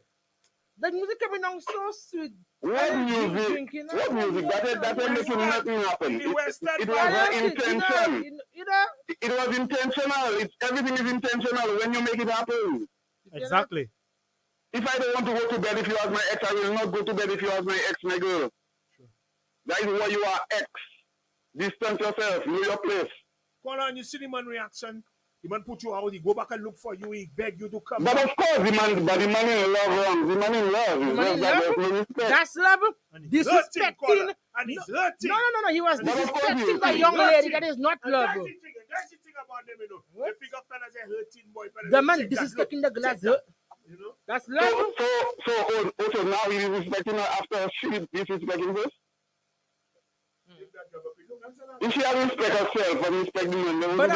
The music coming on so sweet. What music? What music? That ain't making nothing happen. It was an intention. It was intentional. Everything is intentional when you make it happen. Exactly. If I don't want to go to bed if you ask my ex, I will not go to bed if you ask my ex, my girl. Sure. That is why you are ex. Distance yourself. Know your place. Call on, you see the man reaction. The man put you out, he go back and look for you, he beg you to come. But of course, the man in love wrong. The man in love. That's love. Disrespecting. And he's hurting. No. He was disrespecting the young lady. That is not love. That's the thing about them, you know. The big up fellas are hurting boy. The man disrespecting the glass. You know? That's love. So now he is respecting her after she disrespecting this? If she has respect herself and respect the man, then but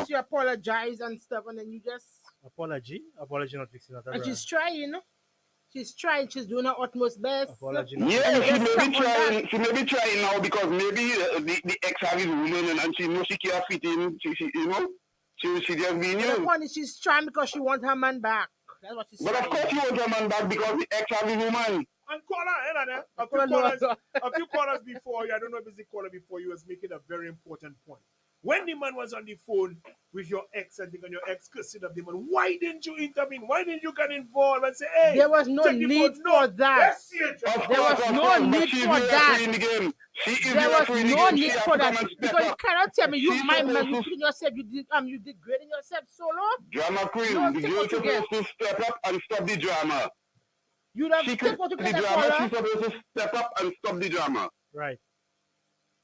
she apologize and stuff, and then you just apology not fixing that. And she's trying. She's doing her utmost best. Apology. Yeah, she may be trying. She may be trying now because maybe the ex have his woman and she knows she can't fit in. She just being used. The point is she's trying because she wants her man back. That's what she's But trying. of course she wants her man back because the ex have his woman. And a few callers before you, I don't know if it's the caller before you, was making a very important point. When the man was on the phone with your ex and your ex cussing up the man, why didn't you intervene? Why didn't you get involved and say, hey, there was no need for that. There was no need for that. There was no need for that. Because you cannot tell me you putting yourself, you degrading yourself solo. Drama queen, the girl supposed to step up and stop the drama. You don't take what you the get drama, she's supposed to step up and stop the drama. Right.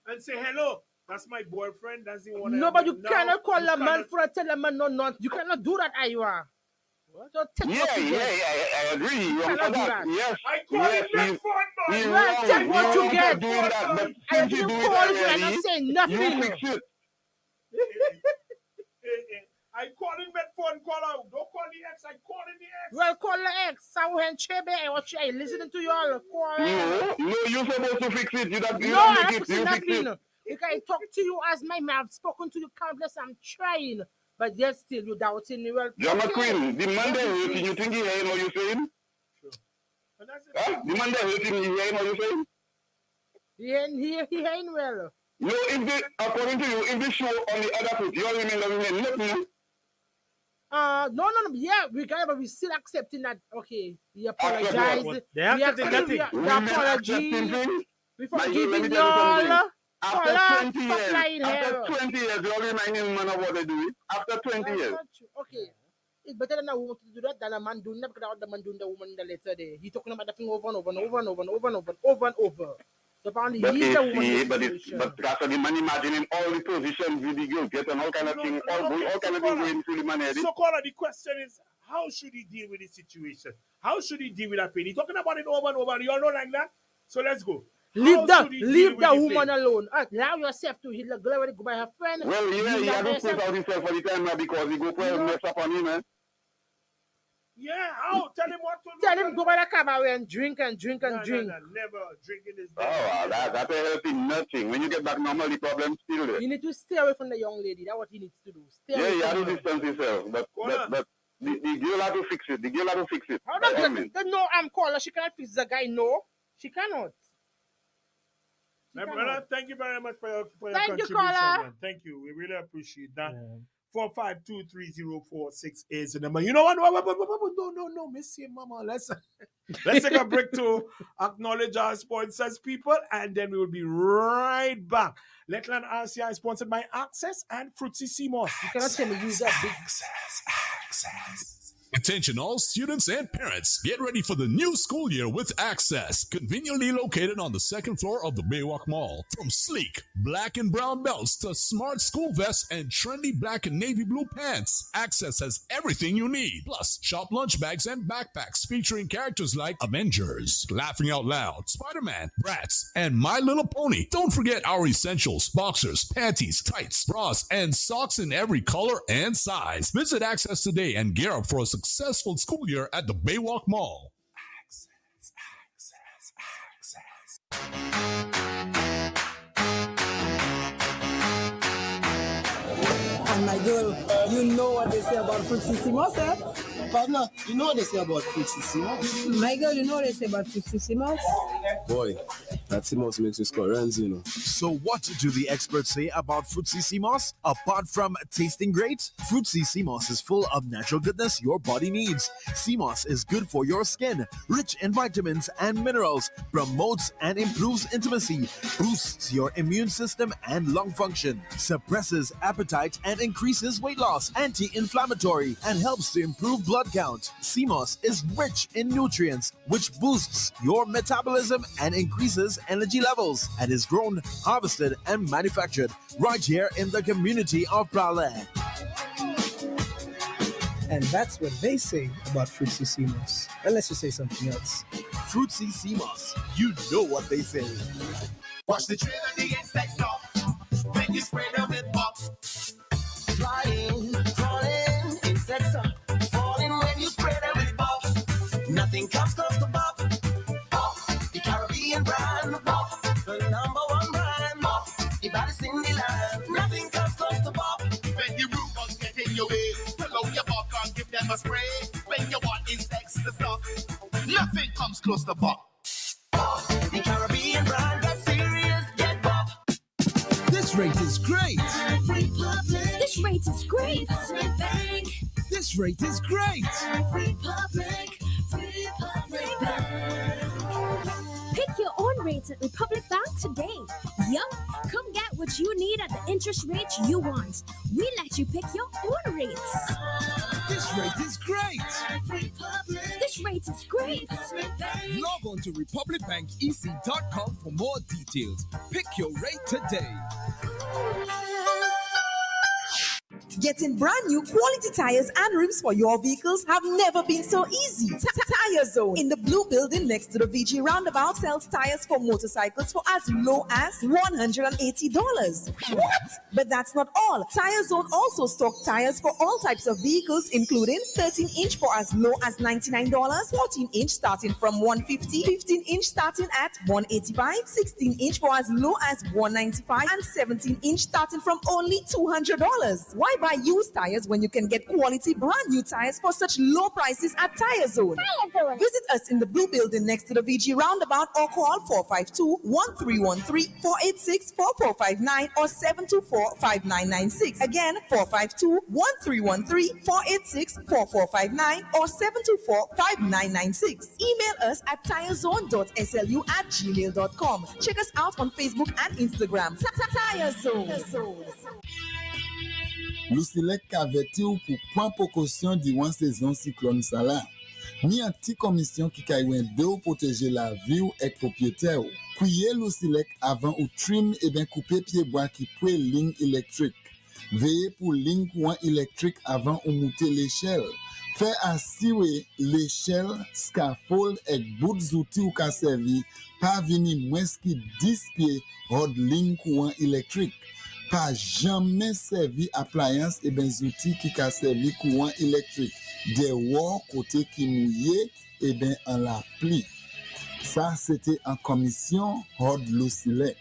And say, hello, that's my boyfriend. That's the one. No, but you cannot call a man for a tell a man no. You cannot do that, Aywa. So I agree. You cannot do that. Yes. I call it that phone, man. Take what you get. Doing that, but I didn't call you and I'm saying nothing. You fix it. I call him that phone call out. Don't call the ex. I call him the ex. Well, call the ex. I listening to you all. No, you're supposed to fix it. You I'm fixing nothing. If I talk to you as my man, I've spoken to you countless. I'm trying, but yet still you doubting me. Well, Drama queen, the man that hurting, you think he hearing what you're saying? Sure. Huh? The man that hurting, he hearing what you're saying? He ain't well. No, according to you, if the show on the other foot, you all remember nothing. No, yeah, we still accepting that. Okay, we apologize. They accepting nothing. The apology. We forgiving y'all. After 20 years, you all reminding man of what they do. After 20 years. Okay. It's better than a woman to do that than a man doing that, because the man doing the woman the later day. He's talking about the thing over and over. So apparently he's the woman. But that's the man imagining all the positions with the girl get and all kind of things, all kind of things going through the man head. So caller, the question is, how should he deal with this situation? How should he deal with that pain? He's talking about it over and over. You all know like that? So let's go. Leave the woman alone. Allow yourself to hit the girl go by her friend. Well, yeah, he has to put out himself for the time now because he go for mess up on him, man. Yeah, how? Tell him what to do. Tell him go by the cabaret and drink. No, never. Drinking is bad. That ain't helping nothing. When you get back normal, the problem's still there. You need to stay away from the young lady. That's what he needs to do. Stay away he has from to distance himself. But the girl has to fix it. How does no, I'm calling. She cannot fix the guy. No, she cannot. My brother, thank you very much for your contribution. Man. Thank you. We really appreciate that. 4523046 is the number. You know what? No, Miss Mama. Let's take a break to acknowledge our sponsors, people, and then we will be right back. Lettre and RCI is sponsored by Access and Fruitsy Seamore. You cannot tell me use that big Access. Attention all students and parents. Get ready for the new school year with Access. Conveniently located on the second floor of the Baywalk Mall. From sleek black and brown belts to smart school vests and trendy black and navy blue pants, Access has everything you need. Plus, shop lunch bags and backpacks featuring characters like Avengers, Laughing Out Loud, Spider-Man, Bratz, and My Little Pony. Don't forget our essentials, boxers, panties, tights, bras, and socks in every color and size. Visit Access today and gear up for a successful school year at the Baywalk Mall. And my girl, you know what they say about Fruitsy Seamore, eh? Partner, you know what they say about Fruitsy Seamore? My girl, you know what they say about Fruitsy Seamore? Boy, that Seamore makes me score runs, you know. So what do the experts say about Fruitsy Seamore? Apart from tasting great, Fruitsy Seamore is full of natural goodness your body needs. Seamore is good for your skin, rich in vitamins and minerals, promotes and improves intimacy, boosts your immune system and lung function, suppresses appetite and increases weight loss, anti-inflammatory, and helps to improve blood count. Seamore is rich in nutrients, which boosts your metabolism and increases energy levels, and is grown, harvested, and manufactured right here in the community of Prague. And that's what they say about Fruitsy Seamore. Unless you say something else. Fruitsy Seamore, you know what they say. Watch the trail and the insects stop when you spray them with pop. Flying, crawling, insects are falling when you spray them with pop. Nothing comes close to pop. Pop, the Caribbean brand. Pop, the #1 brand. Pop, the baddest in the land. Nothing comes close to pop. When your root bugs get in your way, blow your pop and give them a spray. When you want insects to stop, nothing comes close to pop. Pop, the Caribbean brand. Get serious, get pop. This rate is great. rate is great. Republic Bank. This rate is great. Republic Bank. Pick your own rates at Republic Bank today. Yup, come get what you need at the interest rate you want. We let you pick your own rates. This rate is great. This rate is great. Log on to republicbankec.com for more details. Pick your rate today. Getting brand new quality tires and rims for your vehicles have never been so easy. Tire Zone in the blue building next to the VG roundabout sells tires for motorcycles for as low as $180. What? But that's not all. Tire Zone also stock tires for all types of vehicles, including 13-inch for as low as $99, 14-inch starting from $150, 15-inch starting at $185, 16-inch for as low as $195, and 17-inch starting from only $200. Why buy used tires when you can get quality brand new tires for such low prices at Tire Zone? Visit us in the blue building next to the VG roundabout or call 452-1313, 486-4459 or 724-5996. Again, 452-1313, 486-4459 or 724-5996. Email us at tirezone.slu@gmail.com. Check us out on Facebook and Instagram. Tire Zone. Lucilec averti ou pour prendre précaution durant saison cyclone ça là. Ni un petit commission qui caille de ou protéger la vie ou et propriétaire. Couiller Lucilec avant ou trim et bien couper pied bois qui peut ligne électrique. Veillez pour ligne courant électrique avant ou monter l'échelle. Fait assurer l'échelle, scaffold et bout d'outils ou ka servi pas venir moins qui 10 pieds hors ligne courant électrique. Pas jamais servi appliance et ben outils qui ka servi courant électrique. Des wall côté qui mouillé et ben en la pli. Ça c'était en commission hors Lucilec.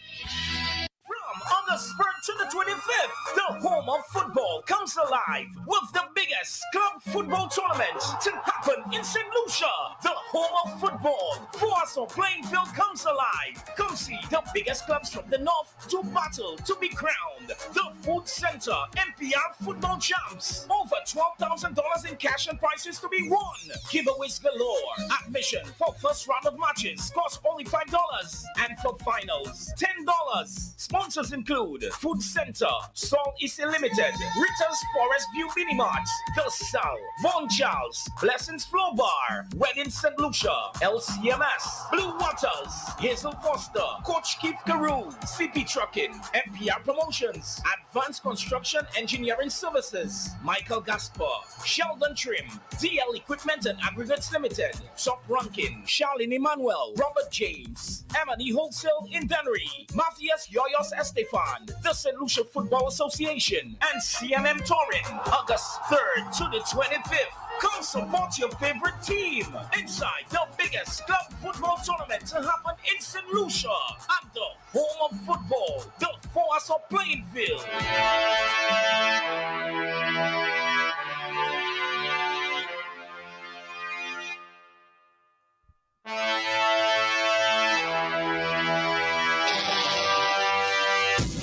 From August 3rd to the 25th, the home of football comes alive with the biggest club football tournament to happen in St. Lucia. The home of football, Foaso playing field comes alive. Come see the biggest clubs from the north to battle to be crowned the Food Center MPR football champs. Over $12,000 in cash and prizes to be won. Giveaways galore. Admission for first round of matches costs only $5 and for finals $10. Sponsors include Food Center, Sol is Limited, Ritter's Forest View Mini Mart, The Sal, Von Charles, Blessings Flow Bar, Wedding St. Lucia, LCMS, Blue Waters, Hazel Foster, Coach Keith Carew, CP Trucking, MPR Promotions, Advanced Construction Engineering Services, Michael Gasper, Sheldon Trim, DL Equipment and Aggregates Limited, Top Rankin, Charlene Emmanuel, Robert James, M&E Wholesale in Dennery, Matthias Yoyos Estefan, the St. Lucia Football Association, and CMM Touring, August 3rd to the 25th. Come support your favorite team inside the biggest club football tournament to happen in St. Lucia at the home of football, the Foaso playing field.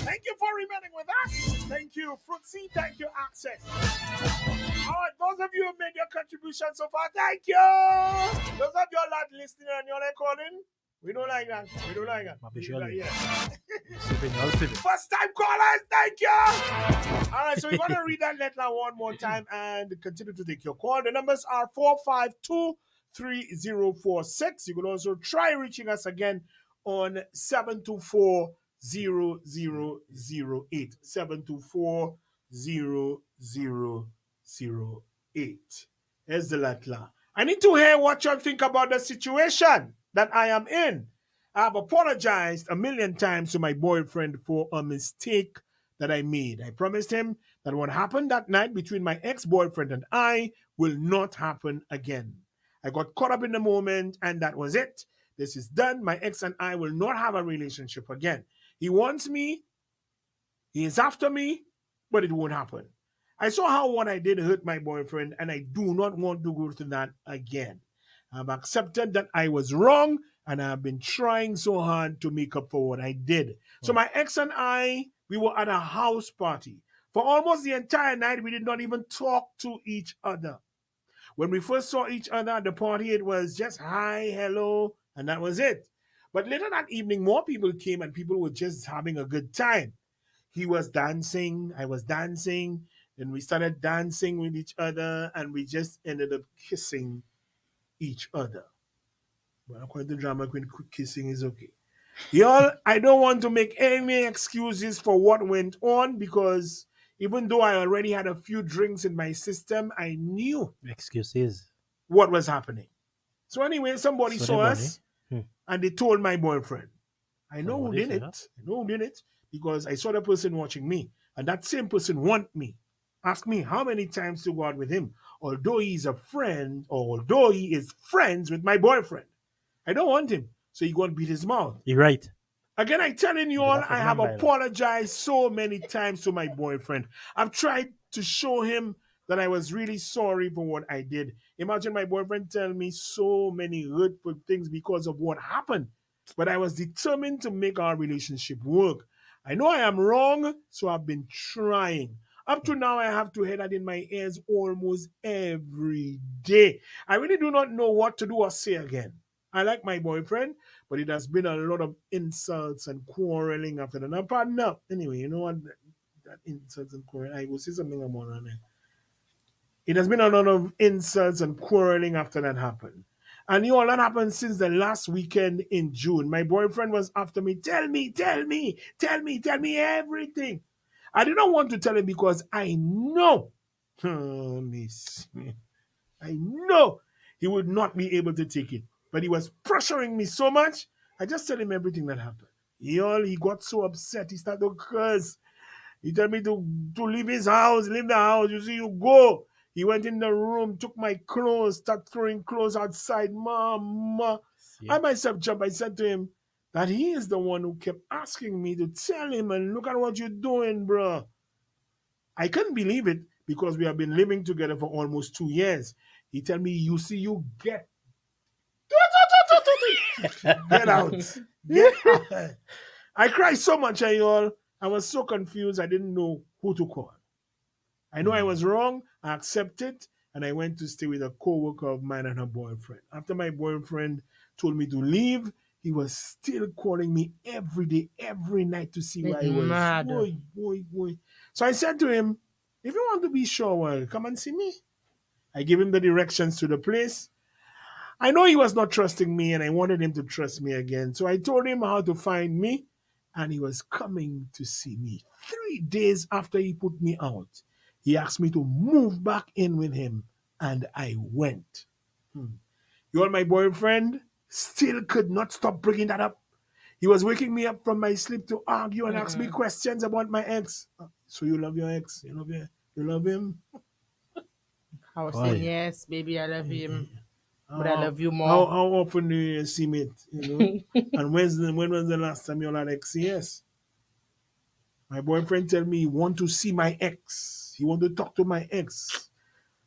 Thank you for remaining with us. Thank you, Fruitsy. Thank you, Access. All right, those of you who made your contribution so far, thank you. Those of you that listening and you're like calling, we don't like that. We don't like that. First time callers, thank you. All right, so we're going to read that letter one more time and continue to take your call. The numbers are 452-3046. You can also try reaching us again on 724-0008. 724-0008. Here's the letter. I need to hear what you think about the situation that I am in. I've apologized a million times to my boyfriend for a mistake that I made. I promised him that what happened that night between my ex-boyfriend and I will not happen again. I got caught up in the moment and that was it. This is done. My ex and I will not have a relationship again. He wants me. He is after me, but it won't happen. I saw how what I did hurt my boyfriend, and I do not want to go through that again. I've accepted that I was wrong, and I've been trying so hard to make up for what I did. So my ex and I, we were at a house party. For almost the entire night, we did not even talk to each other. When we first saw each other at the party, it was just hi, hello, and that was it. But later that evening, more people came and people were just having a good time. He was dancing, I was dancing, and we started dancing with each other, and we just ended up kissing each other. Well, according to Drama Queen, kissing is okay. Y'all, I don't want to make any excuses for what went on because even though I already had a few drinks in my system, I knew Excuses. what was happening. So anyway, somebody So saw they us bunny. and they told my boyfriend. I know who Somebody did said it. that? I know who did it because I saw the person watching me. And that same person want me. Ask me how many times to go out with him. Although he's a friend, or although he is friends with my boyfriend. I don't want him. So he go and beat his mouth. You're right. Again, I telling you all, I have apologized so many times to my boyfriend. I've tried to show him that I was really sorry for what I did. Imagine my boyfriend telling me so many hurtful things because of what happened. But I was determined to make our relationship work. I know I am wrong, so I've been trying. Up to now, I have to hear that in my ears almost every day. I really do not know what to do or say again. I like my boyfriend, but it has been a lot of insults and quarreling after that. Now, pardon up. Anyway, you know what? That insults and quarreling, I will say something about that. It has been a lot of insults and quarreling after that happened. And you all that happened since the last weekend in June. My boyfriend was after me. Tell me everything. I did not want to tell him because I know, I know he would not be able to take it. But he was pressuring me so much. I just told him everything that happened. He got so upset. He started to curse. He told me to leave his house, leave the house. You see, you go. He went in the room, took my clothes, started throwing clothes outside. Mama. I myself jumped. I said to him that he is the one who kept asking me to tell him, and look at what you're doing, bro. I couldn't believe it because we have been living together for almost 2 years. He tell me, you see, you get get out. Get out. I cried so much, y'all. I was so confused. I didn't know who to call. I know I was wrong. I accepted, and I went to stay with a co-worker of mine and her boyfriend. After my boyfriend told me to leave, he was still calling me every day, every night to see where I was. Mad. Boy. So I said to him, if you want to be sure, well, come and see me. I gave him the directions to the place. I know he was not trusting me, and I wanted him to trust me again. So I told him how to find me, and he was coming to see me. 3 days after he put me out, he asked me to move back in with him, and I went. You all, my boyfriend still could not stop bringing that up. He was waking me up from my sleep to argue and ask me questions about my ex. So you love your ex? You love him? I was saying, yes, baby, I love him. But I love you more. How often do you see me? You know? And when was the last time you had ex? Yes. My boyfriend tell me he want to see my ex. He want to talk to my ex.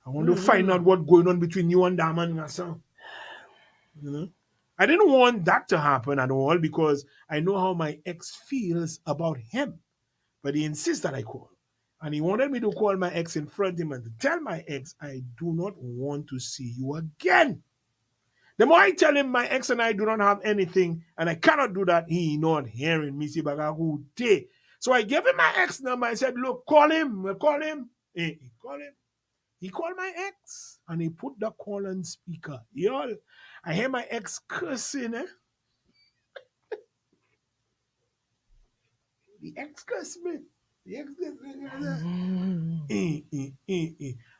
I want to find out what's going on between you and that man. You know? I didn't want that to happen at all because I know how my ex feels about him. But he insists that I call. And he wanted me to call my ex in front of him and to tell my ex, I do not want to see you again. The more I tell him my ex and I do not have anything, and I cannot do that, he not hearing me. So I gave him my ex number. I said, look, call him. He called him. He called my ex, and he put the call on speaker. Y'all, I hear my ex cursing. The ex cursed me.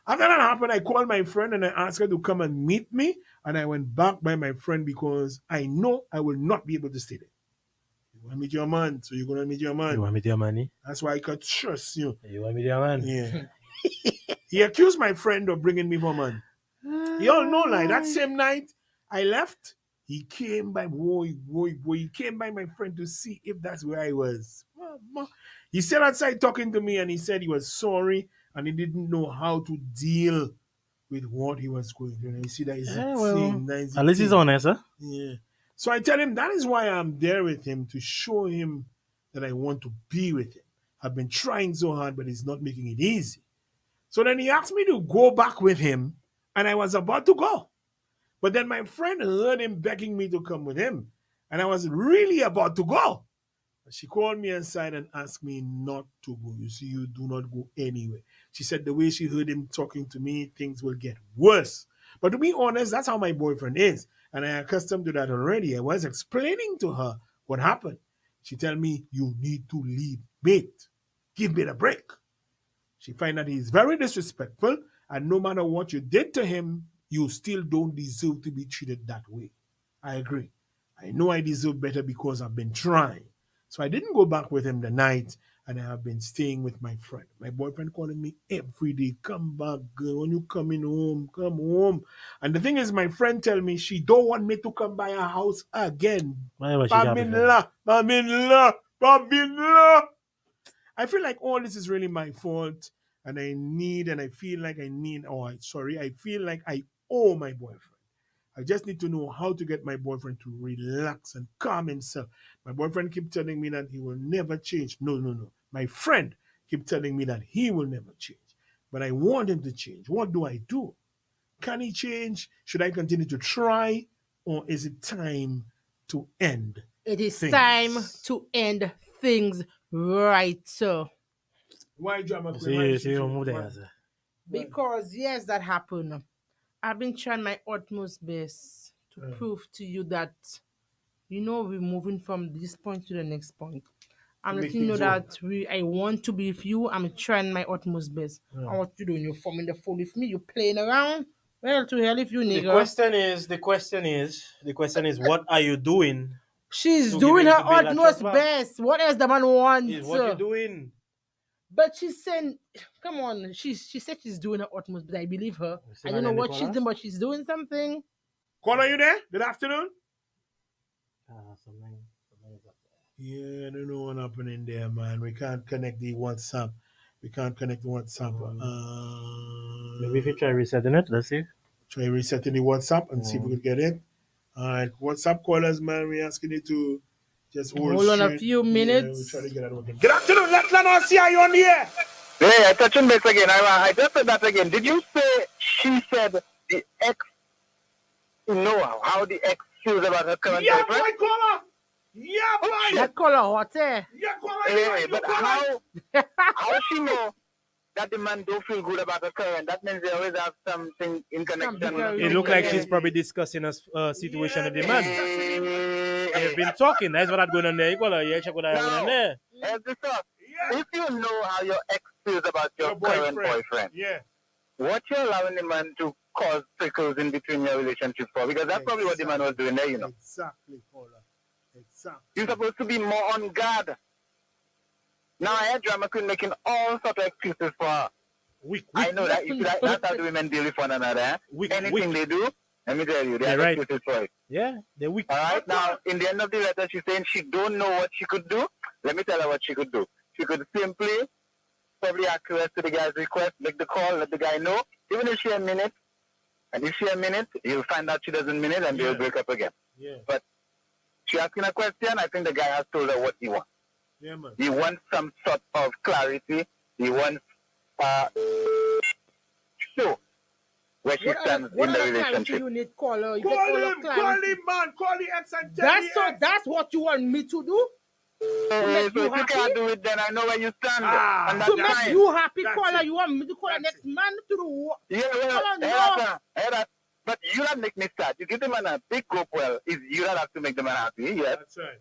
After that happened, I called my friend and I asked her to come and meet me. And I went back by my friend because I know I will not be able to stay there. You want to meet your man, so you're going to meet your man. You want to meet your money? That's why I could trust you. You want to meet your man? Yeah. He accused my friend of bringing me for man. You all know, like, that same night I left, he came by, he came by my friend to see if that's where I was. He sat outside talking to me and he said he was sorry and he didn't know how to deal with what he was going through. And you see that is at least he's honest, huh? Yeah. So I tell him that is why I'm there with him, to show him that I want to be with him. I've been trying so hard, but he's not making it easy. So then he asked me to go back with him, and I was about to go. But then my friend heard him begging me to come with him, and I was really about to go. She called me inside and asked me not to go. You see, you do not go anywhere. She said the way she heard him talking to me, things will get worse. But to be honest, that's how my boyfriend is. And I'm accustomed to that already. I was explaining to her what happened. She tell me, you need to leave mate. Give me a break. She find that he's very disrespectful, and no matter what you did to him, you still don't deserve to be treated that way. I agree. I know I deserve better because I've been trying. So I didn't go back with him the night, and I have been staying with my friend. My boyfriend calling me every day, come back, girl. When you coming home, come home. And the thing is, my friend tell me she don't want me to come by her house again. Pamela. I feel like all this is really my fault, and I feel like I owe my boyfriend. I just need to know how to get my boyfriend to relax and calm himself. My boyfriend keep telling me that he will never change. No. My friend keep telling me that he will never change. But I want him to change. What do I do? Can he change? Should I continue to try? Or is it time to end It is things? time to end things right, sir. Why drama See, queen? Because yes, that happened. I've been trying my utmost best to prove to you that, we're moving from this point to the next point. I'm letting you know that I want to be with you. I'm trying my utmost best. And what you doing? You're forming the phone with me. You're playing around. Well, to hell if you nigga. The question is, what are you doing? She's doing her utmost best. What else the man wants? What you doing? But she's saying, come on. She said she's doing her utmost, but I believe her. I don't know what she's doing, but she's doing something. Caller, you there? Good afternoon. Yeah, I don't know what happening there, man. We can't connect the WhatsApp. Maybe if you try resetting it, let's see. Try resetting the WhatsApp and see if we can get it. All right, WhatsApp callers, man. We're asking you to just hold on a few minutes. Yeah, we'll try to get that working. Good afternoon, Lettre. See you on the air. Hey, I touching base again. I just said that again. Did you say she said the ex? How the ex feels about her current boyfriend? Yeah, boy, caller. Yeah, boy. That caller hot, eh? Yeah, caller. Anyway, but how she know that the man don't feel good about her current? That means they always have something in connection. It look like she's probably discussing a situation with the man. They've been talking. That's what's going on there. Check what happened on there. If you know how your ex feels about your current boyfriend, what you're allowing the man to cause prickles in between your relationship for? Because that's probably what the man was doing there, Exactly, caller. Exactly. You're supposed to be more on guard. Now I heard drama queen making all sorts of excuses for her. I know that that's how the women deal with one another. Anything they do, let me tell you, they have excuses for it. Yeah, they're weak. All right, now in the end of the letter, she's saying she don't know what she could do. Let me tell her what she could do. She could simply probably acquiesce to the guy's request, make the call, let the guy know, even if she a minute. And if she a minute, you'll find out she doesn't mean it and they'll break up again. Yeah. But she asking a question, I think the guy has told her what he wants. Yeah, man. He wants some sort of clarity. He wants show where she stands in the relationship. You need caller. You Call him, man. Call the ex and tell the ex. That's what you want me to do? So if you can't do it, then I know where you stand. And To make you happy, caller, you want me to call the next man to do what? Yeah, but you don't make me sad. You give the man a big go well. Is you don't have to make the man happy. Yes. That's right.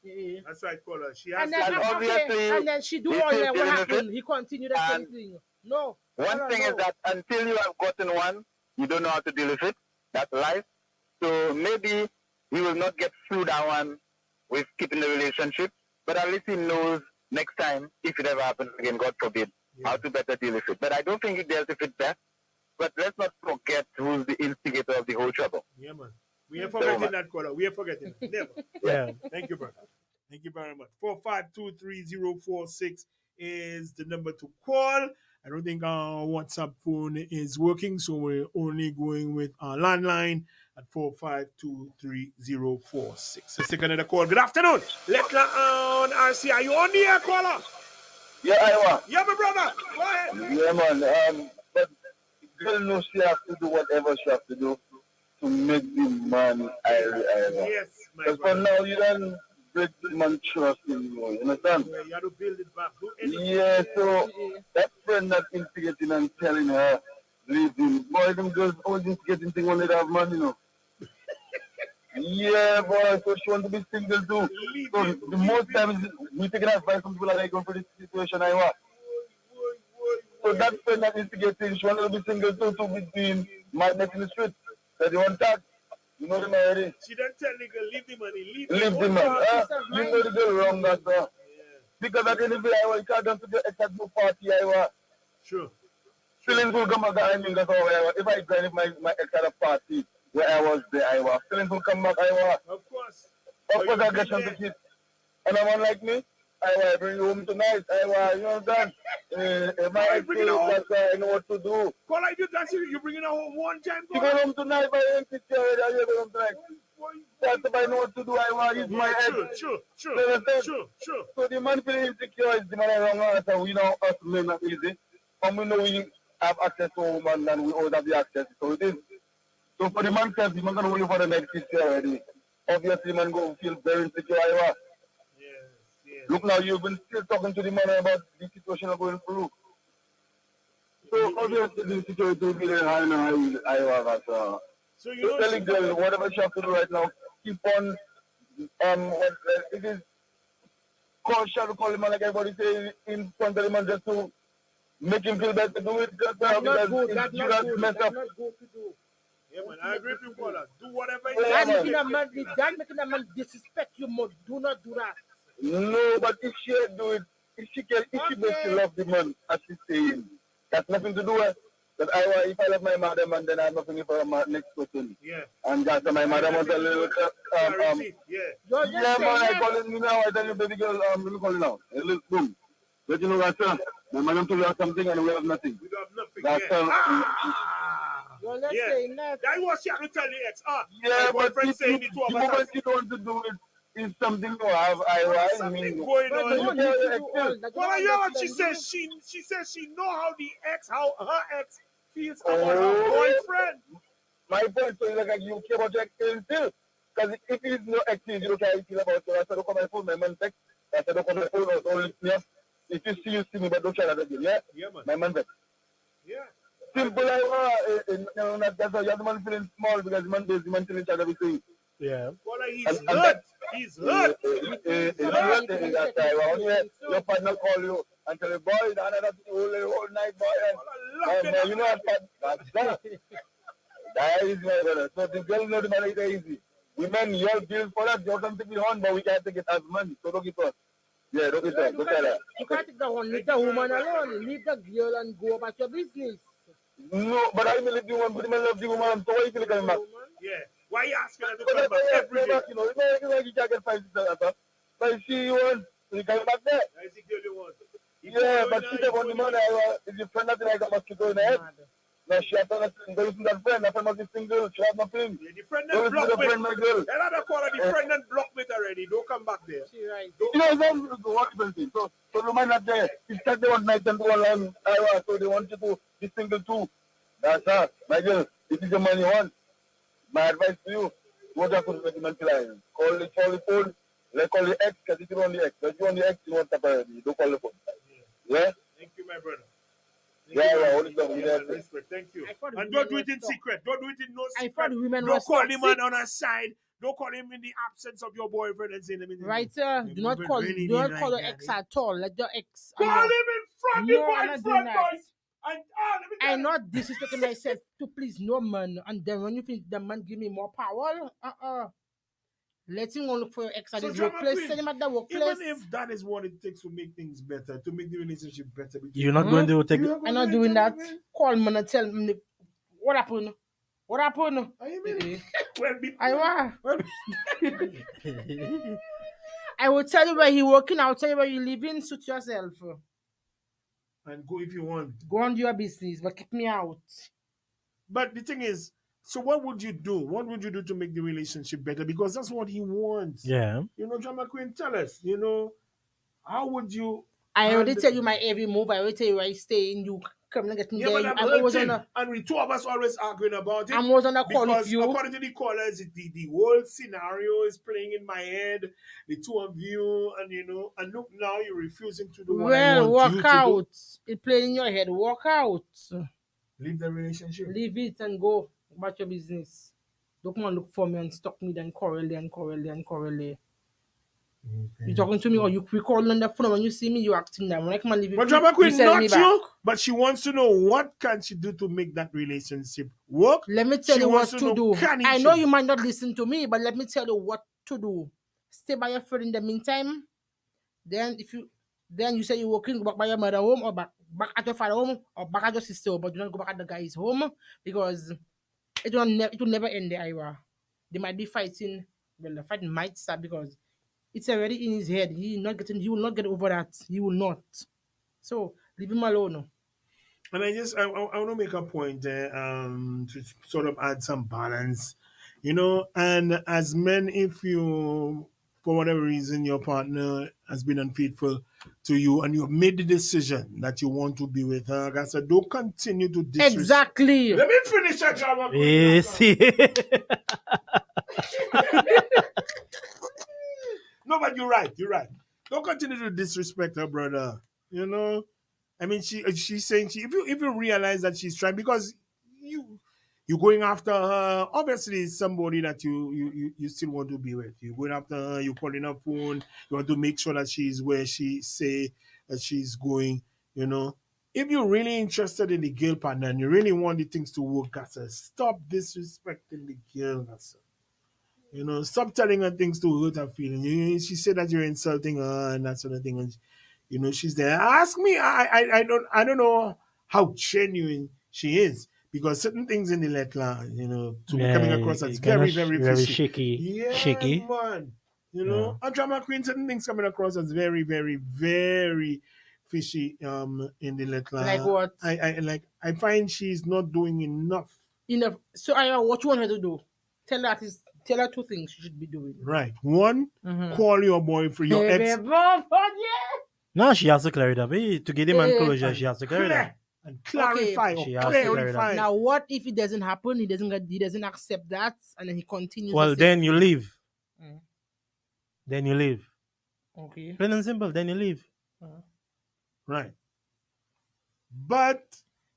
Yeah. That's right, caller. She has and then she do all that. What happened? He continued the same thing. No. One thing is that until you have gotten one, you don't know how to deal with it. That's life. So maybe he will not get through that one with keeping the relationship, but at least he knows next time, if it ever happens again, God forbid, how to better deal with it. But I don't think he dealt with it best. But let's not forget who's the instigator of the whole trouble. Yeah, man. We ain't forgetting that, caller. We ain't forgetting it. Never. Yeah. Thank you, brother. Thank you very much. 4523046 is the number to call. I don't think our WhatsApp phone is working, so we're only going with our landline at 4523046. Let's take another call. Good afternoon. Lettre on RC. Are you on the air, caller? Yeah, Iowa. Yeah, my brother. Go ahead. Yeah, man. But the girl knows she has to do whatever she has to do to make the man Iowa. Yes, my Because for brother. now, you don't break the man trust in you. You understand? Yeah, you have to build it back. Do anything. Yeah, so that friend that instigating and telling her, leave him. Boy, them girls always instigating thing when they have money, you know. Yeah, boy, so she want to be single too. So the most times we taking advice from people like going for this situation, I want. So that friend that instigating, she want to be single too, to be being madness in the street. That they want that. You know them already. She don't tell the girl, leave the money, Leave the man. You know the girl wrong, that's because at the end of the day, I can't done to the exact no party, I want. Sure. Feelings will come back, I mean, that's all I want. If I grind if my ex had a party where I was there, I want. Feelings will come back, I want. Of course. Of course, I get something to keep. And a man like me, I want to bring you home tonight. I want, you know what I'm saying? If my ex feels that I know what to do. Call like you, that's you bringing her home one time. You go home tonight, but I ain't picture it. I go home tonight. That's if I know what to do, I want. Use my head. Sure. Sure. So the man feeling insecure is the man around us, and we know us men not easy. And we know we have access to a woman and we always have the access. So it is. So for the man self, the man gonna wait for the next picture already. Obviously, man go feel very insecure. Yes. Look now, you've been still talking to the man about the situation you're going through. So obviously, the situation will be there high now. So you know, telling girl whatever she has to do right now, keep on. It is call him like everybody say in front of the man just to make him feel better. Do it just now because That's not good to do. Yeah, man, I agree with you, brother. Do whatever you That making a man disrespect you more. Do not do that. No, but if she do it, if she makes you love the man, as she's saying, that's nothing to do with. That if I love my madam and then I have nothing for my next person. Yeah. And that's my madam wants a little yeah, man, I call it now. I tell you, baby girl, let me call it now. A little boom. Let you know that, sir. My madam told you have something and we have nothing. We have nothing. That's let's say that. That was she had to tell the ex. Yeah, but friend saying it to the moment you don't want to do it is something you have. I mean, going on. Well, you know what she says? She says she know how her ex feels about her boyfriend. My point is like you care about your ex still. Because if he's no ex, you don't care how you feel about it. I said, don't call my phone, my man text. I said, don't call my phone, only me. If you see me, but don't share that again. Yeah, man. My man text. Yeah. Simple like that's why you have the man feeling small because the man feeling each other everything. Yeah. Well, he's hurt. Your partner call you and tell you, boy, another whole night, boy. You know that's that. That is my brother. So the girl know the man is easy. Women, your bills for that, you can take it on, but we can't take it as money. So don't get us. Yeah, don't get us. Don't tell her. You can't take the one, leave the woman alone. Leave the girl and go about your business. No, but I believe the woman, but the man love the woman, so why you feel coming back? Yeah. Why you asking her to come back every day? You know, you can't get 5 6 but she you want, so you come back there. That's the girl you want. Yeah, but she said on the money, if your friend nothing like a mosquito in the head. No, she has done nothing. That friend must be single. She has nothing. Yeah, the friend that blocked me. Another caller, the friend that blocked me already. Don't come back there. She right. You know, it's what different thing. So the man not there. He said they want night and do alone. So they want you to be single too. That's that. My girl, if it's the money you want, my advice to you, don't have to make the mental line. Call the phone. Let's call the ex, because if you want the ex, if you want the ex, you want to don't call the phone. Yeah? Thank you, my brother. Respect. Thank you. And don't do it in secret. Don't do it in no secret. I thought women don't call the the man on a side. Don't call him in the absence of your boyfriend and say him in the right, sir. Do not call the ex at all. Let your ex call him in front of the boyfriend, boys. I'm not disrespecting myself to please no man. And then when you think the man give me more power, let him go look for your ex at his workplace. Send him at the workplace. Even if that is what it takes to make things better, to make the relationship better. You're not going to take I'm not doing that. Call me and tell me what happened. What happened? I will tell you where he working. I'll tell you where you living. Suit yourself. And go if you want. Go on to your business, but keep me out. But the thing is, so what would you do? What would you do to make the relationship better? Because that's what he wants. Yeah. You know, Drama Queen, tell us, you know, how would you... I already tell you my every move. I already tell you where I stay and you come and get me Yeah, there. but I'm always hurting, on a, and we two of us always arguing about it. I'm always on a call with because you. according to the callers, the whole scenario is playing in my head. The two of you, and and look now, you're refusing to do what I want Walk you out. to do. It's playing in your head. Walk out. Leave the relationship. Leave it and go about your business. Don't come and look for me and stop me then quarrel there and quarrel there and quarrel there. You talking to me or you calling on the phone when you see me, you acting that. When I come and leave you, But Drama Queen, send me not back. you. But she wants to know what can she do to make that relationship work. Let me tell She you what wants to know, do. can I she? know you might not listen to me, but let me tell you what to do. Stay by your friend in the meantime. Then you say you're working, go back by your mother home or back at your father home or back at your sister home, but do not go back at the guy's home because it will never end there, Ira. They might be fighting. Well, the fight might start because it's already in his head. He will not get over that. He will not. So leave him alone. And I want to make a point there, to sort of add some balance, And as men, if you, for whatever reason, your partner has been unfaithful to you, and you have made the decision that you want to be with her, like I said, don't continue to disrespect. Exactly. Let me finish that drama. No, but you're right. You're right. Don't continue to disrespect her, brother. I mean, she's saying if you realize that she's trying because you're going after her. Obviously, it's somebody that you still want to be with. You're going after her. You're calling her phone. You want to make sure that she's where she say that she's going. If you're really interested in the girl partner and you really want the things to work, stop disrespecting the girl. Stop telling her things to hurt her feelings. She said that you're insulting her and that sort of thing. And she's there. Ask me. I don't know how genuine she is because certain things in the letter, to be coming across as very, very very fishy. shaky. Yeah, Shaky. man. A drama queen, certain things coming across as very, very, very fishy. In the letter. Like what? I find she's not doing enough. So what you want her to do? Tell her two things she should be doing. Right. One, call your boyfriend, your ex. No, she has to clear it up. To give him closure, she has to clear it up. And clarify. She has to clear it up. Now, what if it doesn't happen? He doesn't accept that, and then he continues. Well, then you leave. Mm. Then you leave. Okay. Plain and simple. Then you leave. Right. But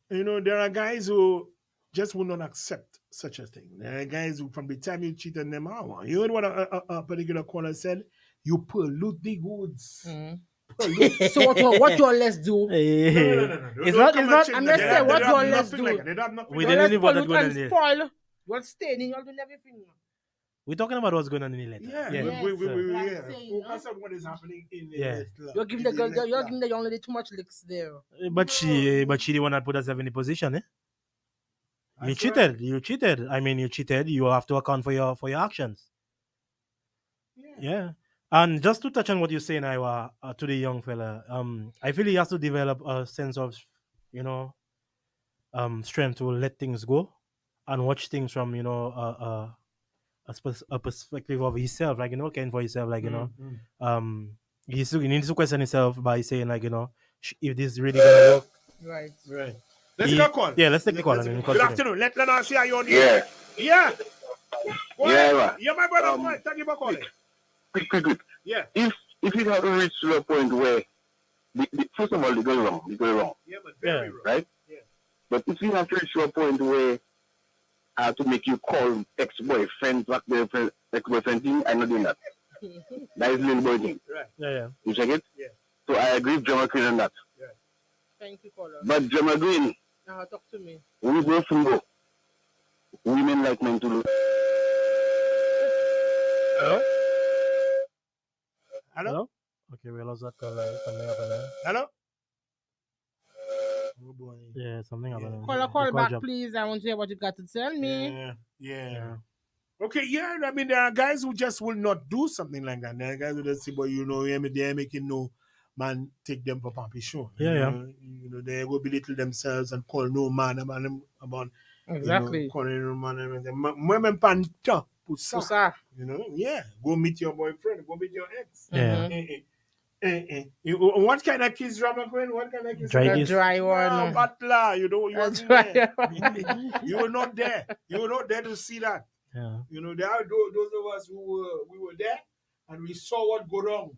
there are guys who just will not accept such a thing. There are guys who, from the time you cheat on them, you heard what a particular caller said? You pollute the goods. So what you all let's do? No. It's not. I'm just saying what you all let's do. We didn't know what's going on there. Spoil. You're staying. You're doing everything. We're talking about what's going on in the letter. Yeah. We focus on what is happening in the letter. You're giving the girl. You're giving the young lady too much licks there. But she didn't want to put herself in the position, eh? You cheated. Right. You cheated. I mean, you cheated. You have to account for your actions. Yeah. And just to touch on what you're saying, Iwa, to the young fella, I feel he has to develop a sense of, strength to let things go and watch things from, a perspective of himself, like, caring for himself, like, he needs to question himself by saying, like, if this is really gonna work. Right. Let's take a call. Yeah, let's take the call. Good afternoon. Let us see how you're doing. Yeah. Yeah. Yeah, you're my brother. Thank you for calling. Quick. Yeah. If it had to reach to a point where, first of all, they go wrong. Yeah, but very wrong. Right? Yeah. But if you have to reach to a point where I have to make you call ex-boyfriend, ex-boyfriend thing, I'm not doing that. That is little boy thing. Right. Yeah. You check it? Yeah. So I agree with Drama Queen on that. Yeah. Thank you, caller. But Drama Queen, talk to me. We both go. Women like men to lose. Hello? Okay, we lost that call. Something happened. Hello? Oh boy. Yeah, something happened. Call back, please. I want to hear what you got to tell me. Yeah. Okay, yeah. I mean, there are guys who just will not do something like that. There are guys who just say, "But they're making no man take them for puppy show." Yeah. They go belittle themselves and call no man about exactly. Calling no man. Women panta pusa. Yeah. Go meet your boyfriend. Go meet your ex. Yeah. What kind of kiss, drama queen? What kind of kiss? Dry A kiss. dry No, one. Butler, you wasn't Dry there. one. You were not there. You were not there to see that. Yeah. There are those of us who we were there and we saw what go wrong.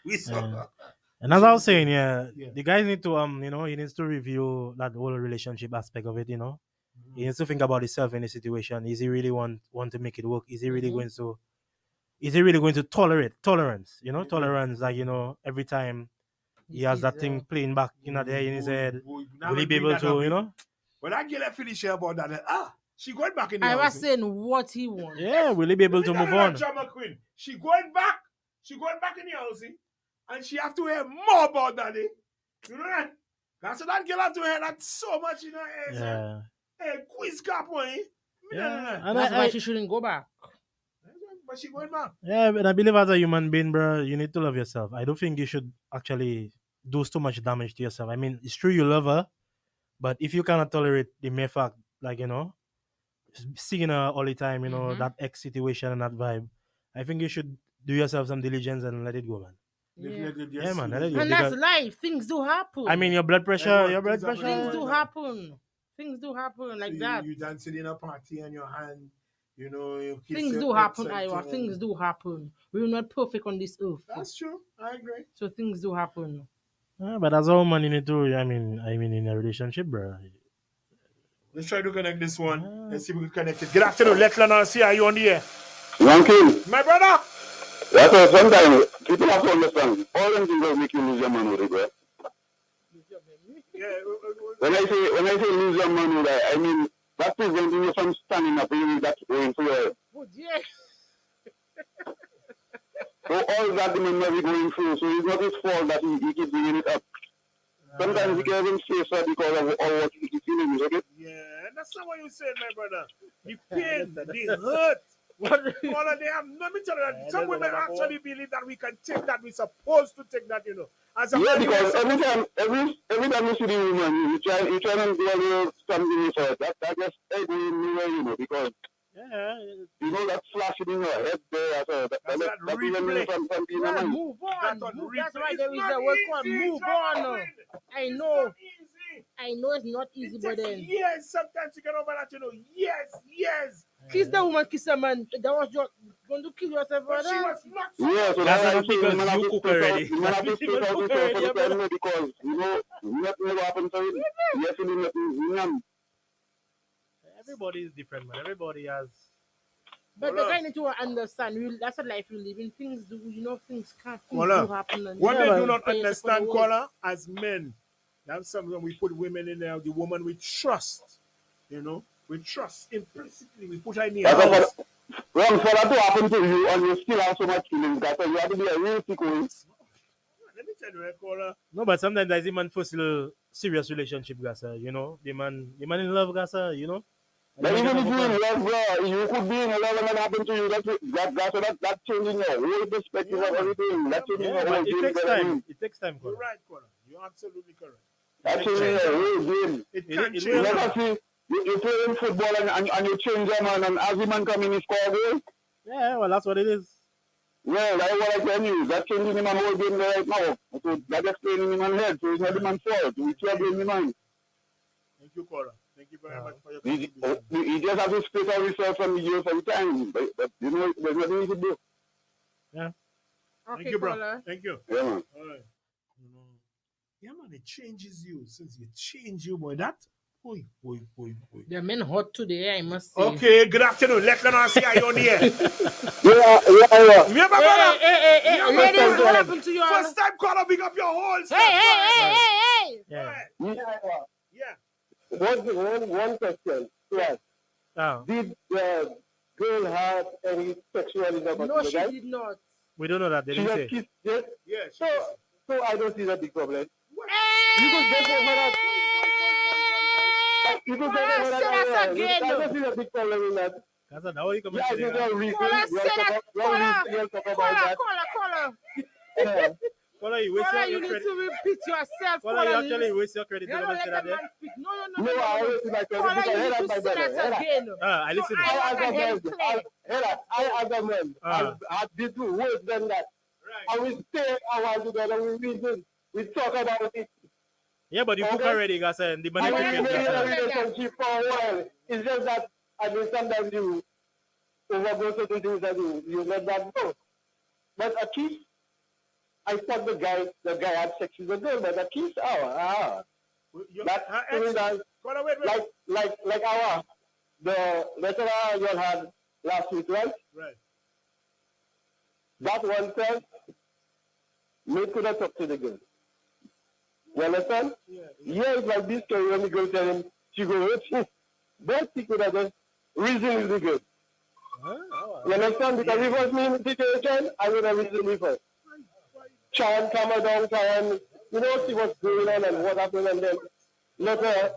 We saw. Yeah. And as I was saying, Yeah. the guys need to he needs to review that whole relationship aspect of it, He needs to think about himself in the situation. Is he really want to make it work? Is he really going to tolerate tolerance? Tolerance, like every time he has that thing playing back there in his head. Will he be able to, When I get that finish here about that, she going back in the I house. was saying what he wants. Yeah, will he be able to move on? Drama queen. She going back in the house, and she have to hear more about that. You know that? That's what that girl have to hear that so much in her ears. Yeah. Hey, quiz cap, Yeah. And that's why she shouldn't go back. But she going back. Yeah, but I believe as a human being, bro, you need to love yourself. I don't think you should actually do too much damage to yourself. I mean, it's true you love her, but if you cannot tolerate the mere fact, like, seeing her all the time, that ex situation and that vibe, I think you should do yourself some diligence and let it go, man. Yeah, man. Let it go, And that's because, life. Things do happen. I mean, your blood pressure. Things do happen. Things do happen like that. You dancing in a party and your hand, you kiss Things your do ex happen, and Iowa. thing Things and- do happen. We're not perfect on this earth. That's true. I agree. So things do happen. yeah, but as a woman, you need to. I mean, in a relationship, bro. Let's try to connect this one. Let's see if we can connect it. Good afternoon. Lettre, see are you on the air? Yankee, My brother. that's why sometimes people have to understand. All them things will make you lose your money, regret. When I say lose your money, I mean that's preventing you from standing up and that's going for your head. Oh, yeah. So all that the man may be going through, so it's not his fault that he keeps bringing it up. Sometimes he can even say so because of all what he's feeling, okay? Yeah, and that's not what you said, my brother. The pain, the hurt. All of them, let me tell you that some women actually believe that we can take that, we're supposed to take that, As a man, Because every time you see the woman, you try and do a little something with her. That just ain't going because that flashing in your head there. That Move on. That's why there is a word called move on. I know it's not easy, but then yes, sometimes you get over that, yes. Kiss the woman, kiss a man. That was just going to kill yourself, brother. She was not. Yeah, so that's not not because you cook already. You have to speak out yourself for the family because nothing will happen to you. Yes, nothing. Everybody is different, man. Everybody has. But the guy need to understand. That's a life you live in. Things do, things can't. Things Kola, do happen. And what they do not understand, Kola, as men, that's something we put women in there. The woman we trust, we trust implicitly. We put her in the house. Well, for that to happen to you, and you still have so much feelings, that you have to be a real sick one. Let me tell you, Kola. No, but sometimes there's even first little serious relationship, Gasa. The man in love, Gasa. But even if you're in love, bro, you could be in love and that happen to you. That's changing your whole perspective of everything. That's changing your whole game. It takes time. It takes time, Kola. You're right, Kola. You're absolutely correct. That's changing your whole game. It can change. You never see you playing football and you change your man, and as the man come in, he score goal. Yeah, well, that's what it is. Well, that's what I tell you. That's changing him whole game right now. So that's explaining him on head. So it's not the man's fault. It's your game, man. Thank you, Kola. Thank you very much for your contribution. You just have to split out yourself from the years every time. But there's nothing you can do. Yeah. Thank you, bro. Thank you. Yeah, man. All right. Yeah, man, it changes you. Since you change you, boy, that. Boy. The men hot today, I must say. Okay, good afternoon. Let's see how you're on the air. Yeah. Remember, brother? Hey, ladies, what happened to you? First time caller, pick up your whole stuff. Hey. Yeah. One question. Yes. Did the girl have any sexual intercourse? No, she did not. We don't know that. They didn't say. Kissed, yes? Yes. So I don't see that big problem. You could get over that. You could get over that. I don't see a big problem in that. That's how you come Yeah, I think you're talk about that. Kola, you waste Kola, you your need credit. to repeat yourself. Kola, you actually waste your credit. No, You let say the that there. man speak. No. No, I always see my credit Kola, because you head need up to my say brother. that again. I listen. I as a man, I as a man, I did worse than that. And we stay a while together, we reason, we talk about it. Yeah, but you cook already, guys, and the money And to we cook. remain in a relationship for a while. It's just that, I mean, sometimes you overgo certain things that you let that go. But a kiss, I thought the guy had sex with the girl, but a kiss, that thing that, like our, the letter you all had last week, right? Right. That one said, me could have talked to the girl. You understand? Yeah, it's like this story when the girl tell him, she go hurt you. But he could have just reasoned with the girl. You understand? Because if it was me in the situation, I would have reasoned with her. Try and calm her down, try and, see what's going on and what happened, and then let her,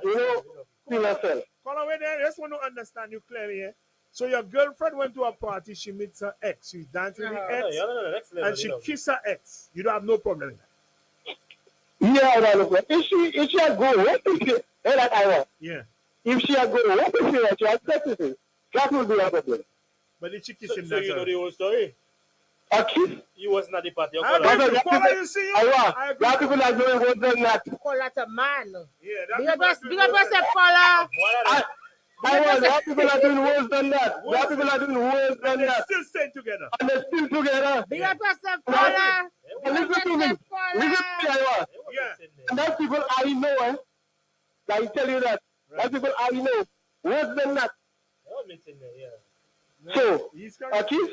feel herself. Colin, I just want to understand you clearly here. So your girlfriend went to a party, she meets her ex, she's dancing with the ex, and she kissed her ex. You don't have no problem with that? Yeah, I don't know. If she had go, what if she, that I want? Yeah. If she had go, what if she had sex with him? That would be a problem. But did she kiss him? So you know the whole story? A kiss? You wasn't at the party. I agree. You see you? I agree. People are doing worse than that. Call that a man. Yeah, big up yourself, caller. People are doing worse than that. People are doing worse than that. Still staying together. And they're still together. Big up yourself, caller. Listen to me. Listen to me, Iowa. Yeah. And that's people I know, I tell you that. That's people I know. Worse than that. So, a kiss?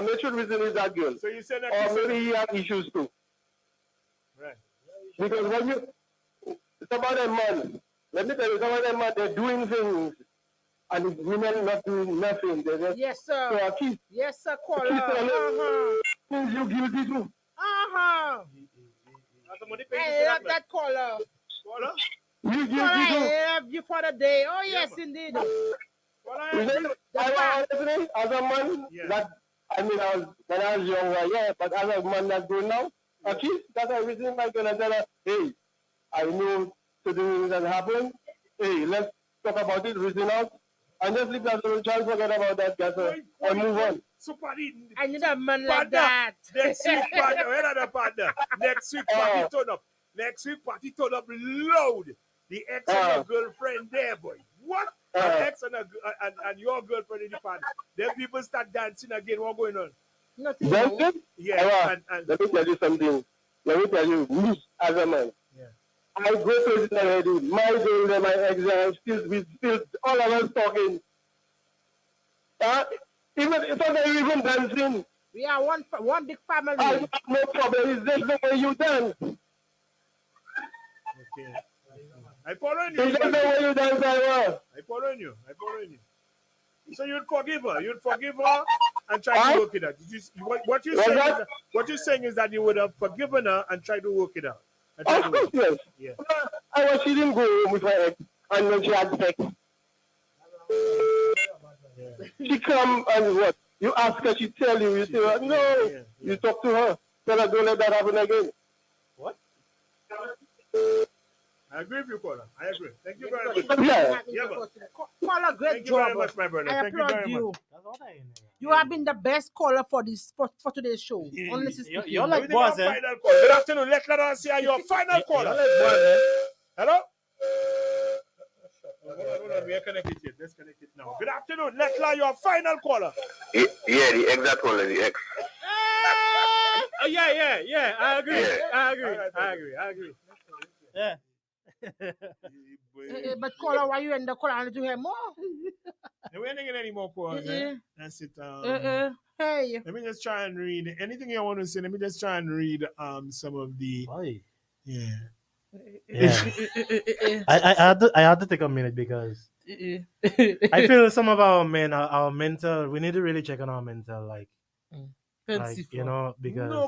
Make sure reason is that girl. So you said that or maybe he had issues too. Right. Because when some of them man, let me tell you, some of them man, they're doing things and women not doing nothing. They just, yes, sir. So a kiss. Yes, sir, caller. Means you guilty too. I love that caller. You guilty too. I love you for the day. Oh, yes, indeed. Honestly, as a man, that I mean, when I was younger, but as a man that's grown now, a kiss, that's a reason I'm gonna tell her, hey, I know certain things that happen. Hey, let's talk about it, reason out, and just leave that little child, forget about that, guys, and move on. I need a man like that. Next week, partner, where are the partner? Next week, party turn up. Next week, party turn up loud. The ex and your girlfriend there, boy. What? Ex and your girlfriend in the party. Then people start dancing again. What going on? Nothing. Dancing? Yeah. Let me tell you something. Let me tell you, me as a man. Yeah. I go to it already. My girl and my ex, we still, all of us talking. It's not even dancing. We are one big family. I have no problem. It's just the way you dance. Okay. I follow you. It's just the way you dance, I follow you. So you'd forgive her and try to work it out. What you're saying is that you would have forgiven her and tried to work it out. Of course, yes. Yeah. She didn't go home with her ex, and when she had sex. Yeah. She come and what? You ask her, she tell you. You say, no. Yeah. You talk to her. Tell her, don't let that happen again. What? I agree with you, Caller. I agree. Thank you very much. Caller, great Thank job. you very much, my brother. I Thank you applaud very you. much. You have been the best caller for today's show. You're like boss, eh? Good afternoon. Let's see your final caller. Hello? Hold on. We are connected. Let's connect it now. Good afternoon. Let's let your final caller. Yeah, the exact caller, the ex. Yeah. I agree. Yeah. I agree. Yeah. But caller, why you end the caller? I need to hear more. We ain't getting any more calls. That's it. Hey. Let me just try and read anything you want to say. Let me just try and read some of the. Yeah. I had to take a minute because I feel some of our men, our mental, we need to really check on our mental, like because no,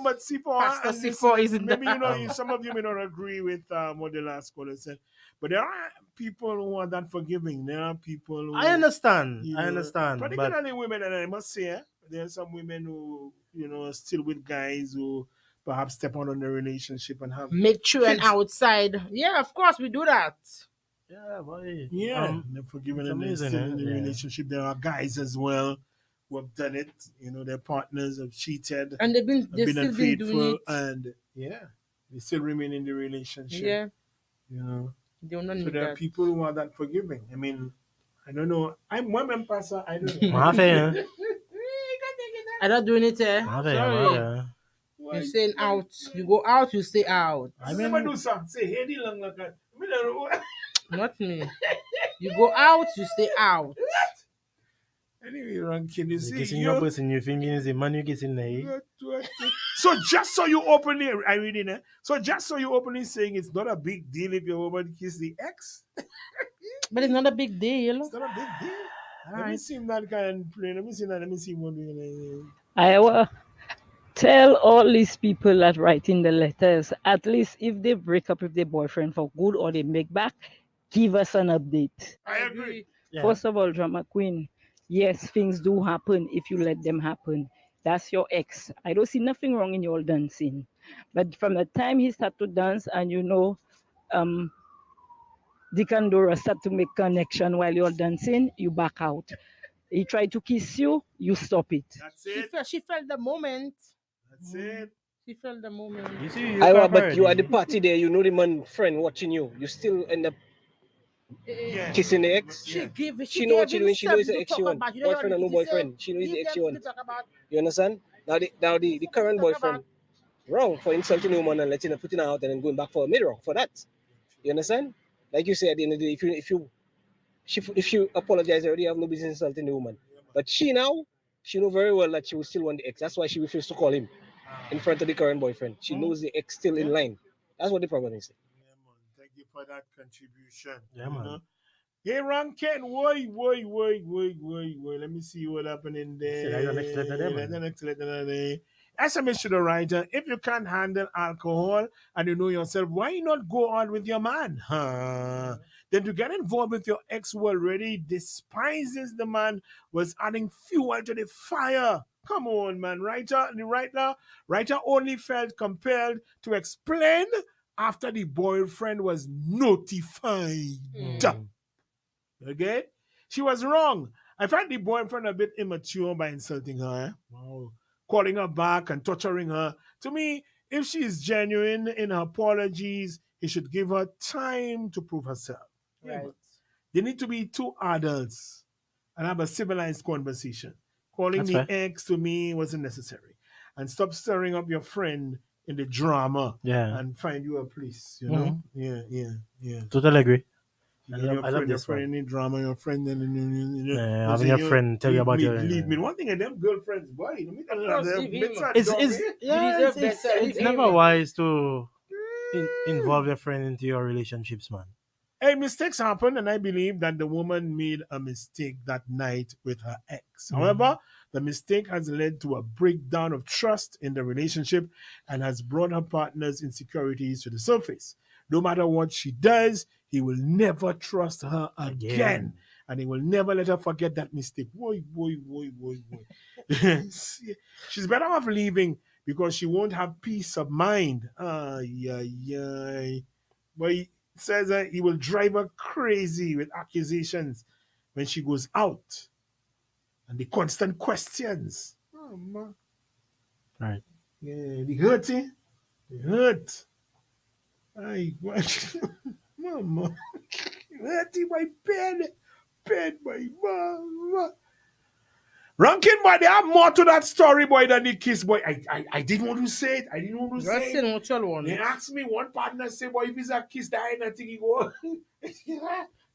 but C4 isn't maybe some of you may not agree with what the last caller said, but there are people who are that forgiving. There are people who, I understand, particularly women, and I must say there are some women who are still with guys who perhaps step out on the relationship and have mature and outside. Yeah, of course we do that. Yeah, boy. Yeah, they're forgiving and they're still in the relationship. There are guys as well who have done it. You know, their partners have cheated, and they've have still been unfaithful, doing it. and they still remain in the relationship. Yeah, You know, they don't need so there are that. people who are that forgiving. I mean, I don't know. I'm one pastor. I don't know. I'm not doing it, eh? Sorry. You're saying out. You go out, you stay out. I never do something. Say, hey, the long like that. Not me. You go out, you stay out. Anyway, Rankin, you see, Kissing your person, you thinking is a man you kissing there. So just so you openly, I reading it. So just so you openly saying it's not a big deal if your woman kiss the ex. But it's not a big deal. It's not a big deal. Let me see him that kind of play. Let me see that. Let me see one doing. I will tell all these people that write in the letters, at least if they break up with their boyfriend for good or they make back, give us an update. I agree. First of all, Drama Queen, yes, things do happen if you let them happen. That's your ex. I don't see nothing wrong in your dancing. But from the time he started to dance and Dick and Dora start to make connection while you're dancing, you back out. He tried to kiss you, you stop it. That's it. She felt the moment. That's it. She felt the moment. You see, but you at the party there, you know the man friend watching you. You still end up kissing the ex. She know what you're doing. She knows the ex you want. Boyfriend or no boyfriend. She knows the ex you want. You understand? Now the current boyfriend wrong for insulting the woman and letting her putting her out and then going back for a mirror for that. You understand? Like you said at the end of the day, if you apologize already, you have no business insulting the woman. But she know very well that she will still want the ex. That's why she refused to call him in front of the current boyfriend. She knows the ex still in line. That's what the problem is. Thank you for that contribution. Yeah, man. Know? Hey, Rankin, wait. Let me see what happened in there. That's the next letter there, man. The next letter there. SMS to the writer, if you can't handle alcohol and you know yourself, why not go on with your man? Then to get involved with your ex who already despises the man was adding fuel to the fire. Come on, man. Writer only felt compelled to explain after the boyfriend was notified. Okay? She was wrong. I find the boyfriend a bit immature by insulting her. Wow. Calling her back and torturing her. To me, if she is genuine in her apologies, he should give her time to prove herself. Right. They need to be two adults and have a civilized conversation. Calling That's the fair. ex to me wasn't necessary. And stop stirring up your friend in the drama and find you a place, you know? Yeah. Totally agree. I I love this friend one. in drama, your friend, and Having your friend tell you about your. Leave me. One thing, and them girlfriends, boy, you know, It's never wise to involve your friend into your relationships, man. Hey, mistakes happen, and I believe that the woman made a mistake that night with her ex. However, the mistake has led to a breakdown of trust in the relationship and has brought her partner's insecurities to the surface. No matter what she does, he will never trust her again. And he will never let her forget that mistake. Boy. She's better off leaving because she won't have peace of mind. But he says that he will drive her crazy with accusations when she goes out. And the constant questions. Oh, man. Right. Yeah, the hurting. The hurt. Ay, mama. Hurting my bed, my mama. Rankin, boy, there are more to that story, boy, than the kiss, boy. I didn't want to say it. They asked me, one partner say, boy, if it's a kiss, that ain't nothing. He go.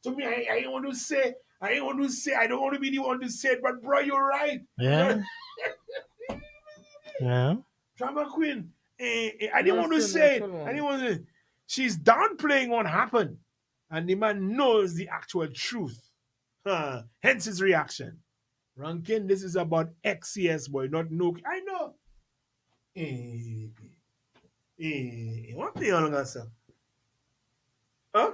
To me, I ain't want to say. I don't want to be the one to say it, but bro, you're right. Yeah. Yeah. Drama queen. I didn't want to say it. She's downplaying what happened. And the man knows the actual truth. Hence his reaction. Rankin, this is about XCS, boy, not no. I know. What the hell is that? Huh?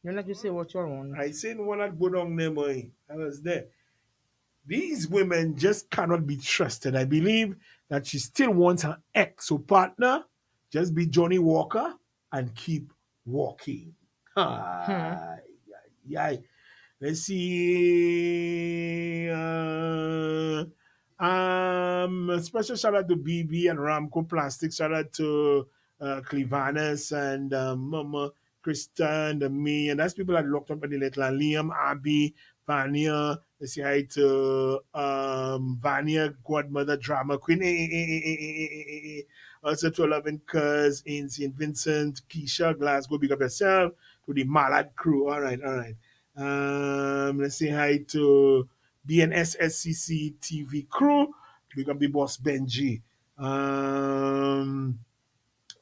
You're not to say what you're on. I said one that go down there, boy. I was there. These women just cannot be trusted. I believe that she still wants her ex or partner just be Johnny Walker and keep walking. Yeah. Let's see. A special shout out to BB and Ramco Plastics. Shout out to Clevanus and Mama Krista and me. And that's people that locked up at the little Liam, Abby, Vanya. Let's say hi to Vanya, Godmother, Drama Queen. Also to 11 Cuz in St. Vincent, Keisha, Glasgow, big up yourself. To the Malad crew. All right. Let's say hi to BNSSCC TV crew. Big up the boss Benji. All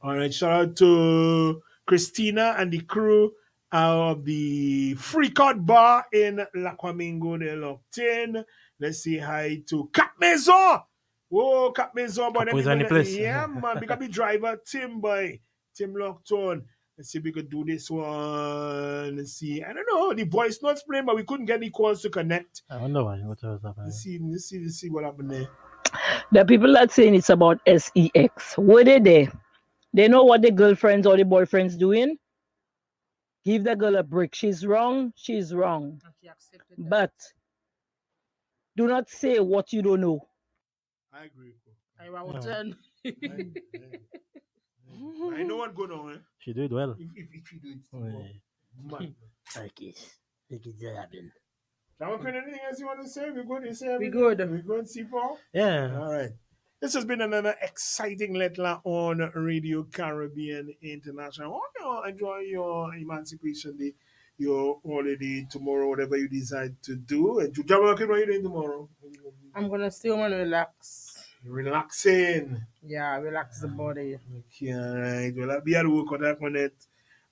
right, shout out to Christina and the crew of the Freak Out Bar in La Quamingo de Loctin. Let's say hi to Cap Maison. Whoa, Cap Maison, boy. Cap is on the place. Yeah, man. Big up the driver, Tim, boy. Tim Lockton. Let's see if we could do this one. Let's see. I don't know. The voice notes playing, but we couldn't get the calls to connect. I wonder why. What was happening? Let's see what happened there. The people that saying it's about sex, were they there? They know what the girlfriends or the boyfriends doing. Give the girl a break. She's wrong. But do not say what you don't know. I agree. I know what's going on. She did well. If she do it, man. Like it happen. Anything else you want to say? We're good. We good. We're good, C4? Yeah. All right. This has been another exciting Lettre on Radio Caribbean International. I hope you enjoy your Emancipation Day, your holiday tomorrow, whatever you decide to do. And what are you doing tomorrow? I'm going to stay home and relax. Relaxing. Yeah, relax the body. Okay, all right. Well, I'll be at work on that one.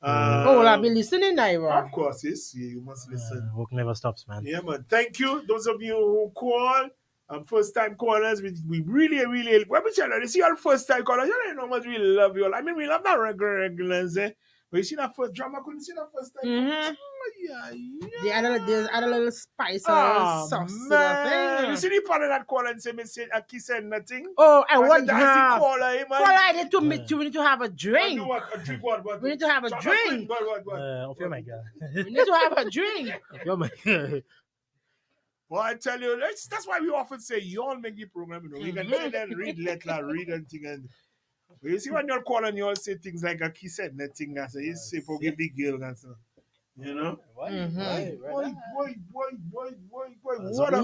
I'll be listening, Ivor. Of course, yes. You must listen. Work never stops, man. Yeah, man. Thank you. Those of you who call. First time callers, we really, when we tell you, see our first time callers, you know how much we love you all. I mean, we love that regulars, eh? But you see that first drama, couldn't see that first time. Mm-hmm. Oh, yeah. There's a little spice or sauce. Man. You see the part of that call and say, I said nothing? Oh, I want to have. Caller, I need to meet you. We need to have a drink. What? A drink what? We need to have a drink. What? Oh my God. We need to have a drink. Oh my God. Well, I tell you, that's why we often say, you all make the program, you know. We can sit there and read Lettre, read anything. And you see when you're calling, you all say things like a kiss said nothing. And so you say, forgive the girl. And so, you know? Boy, what a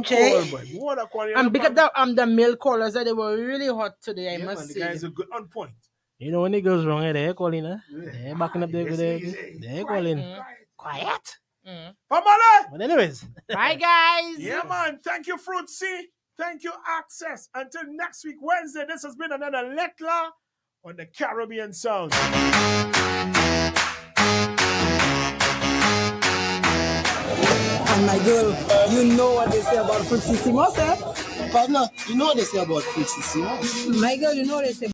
call, boy. What a call. And because the male callers, they were really hot today, I must say. The guys are good on point. You know, when it goes wrong, they're calling, huh? They're backing up there. They're calling. Quiet. But anyways. Bye, guys. Yeah, man. Thank you, Fruit C. Thank you, Access. Until next week, Wednesday, this has been another Lettre on the Caribbean Sound. And my girl, you know what they say about Fruitsissimo, eh? Partner, you know what they say about Fruitsissimo? My girl, you know what they say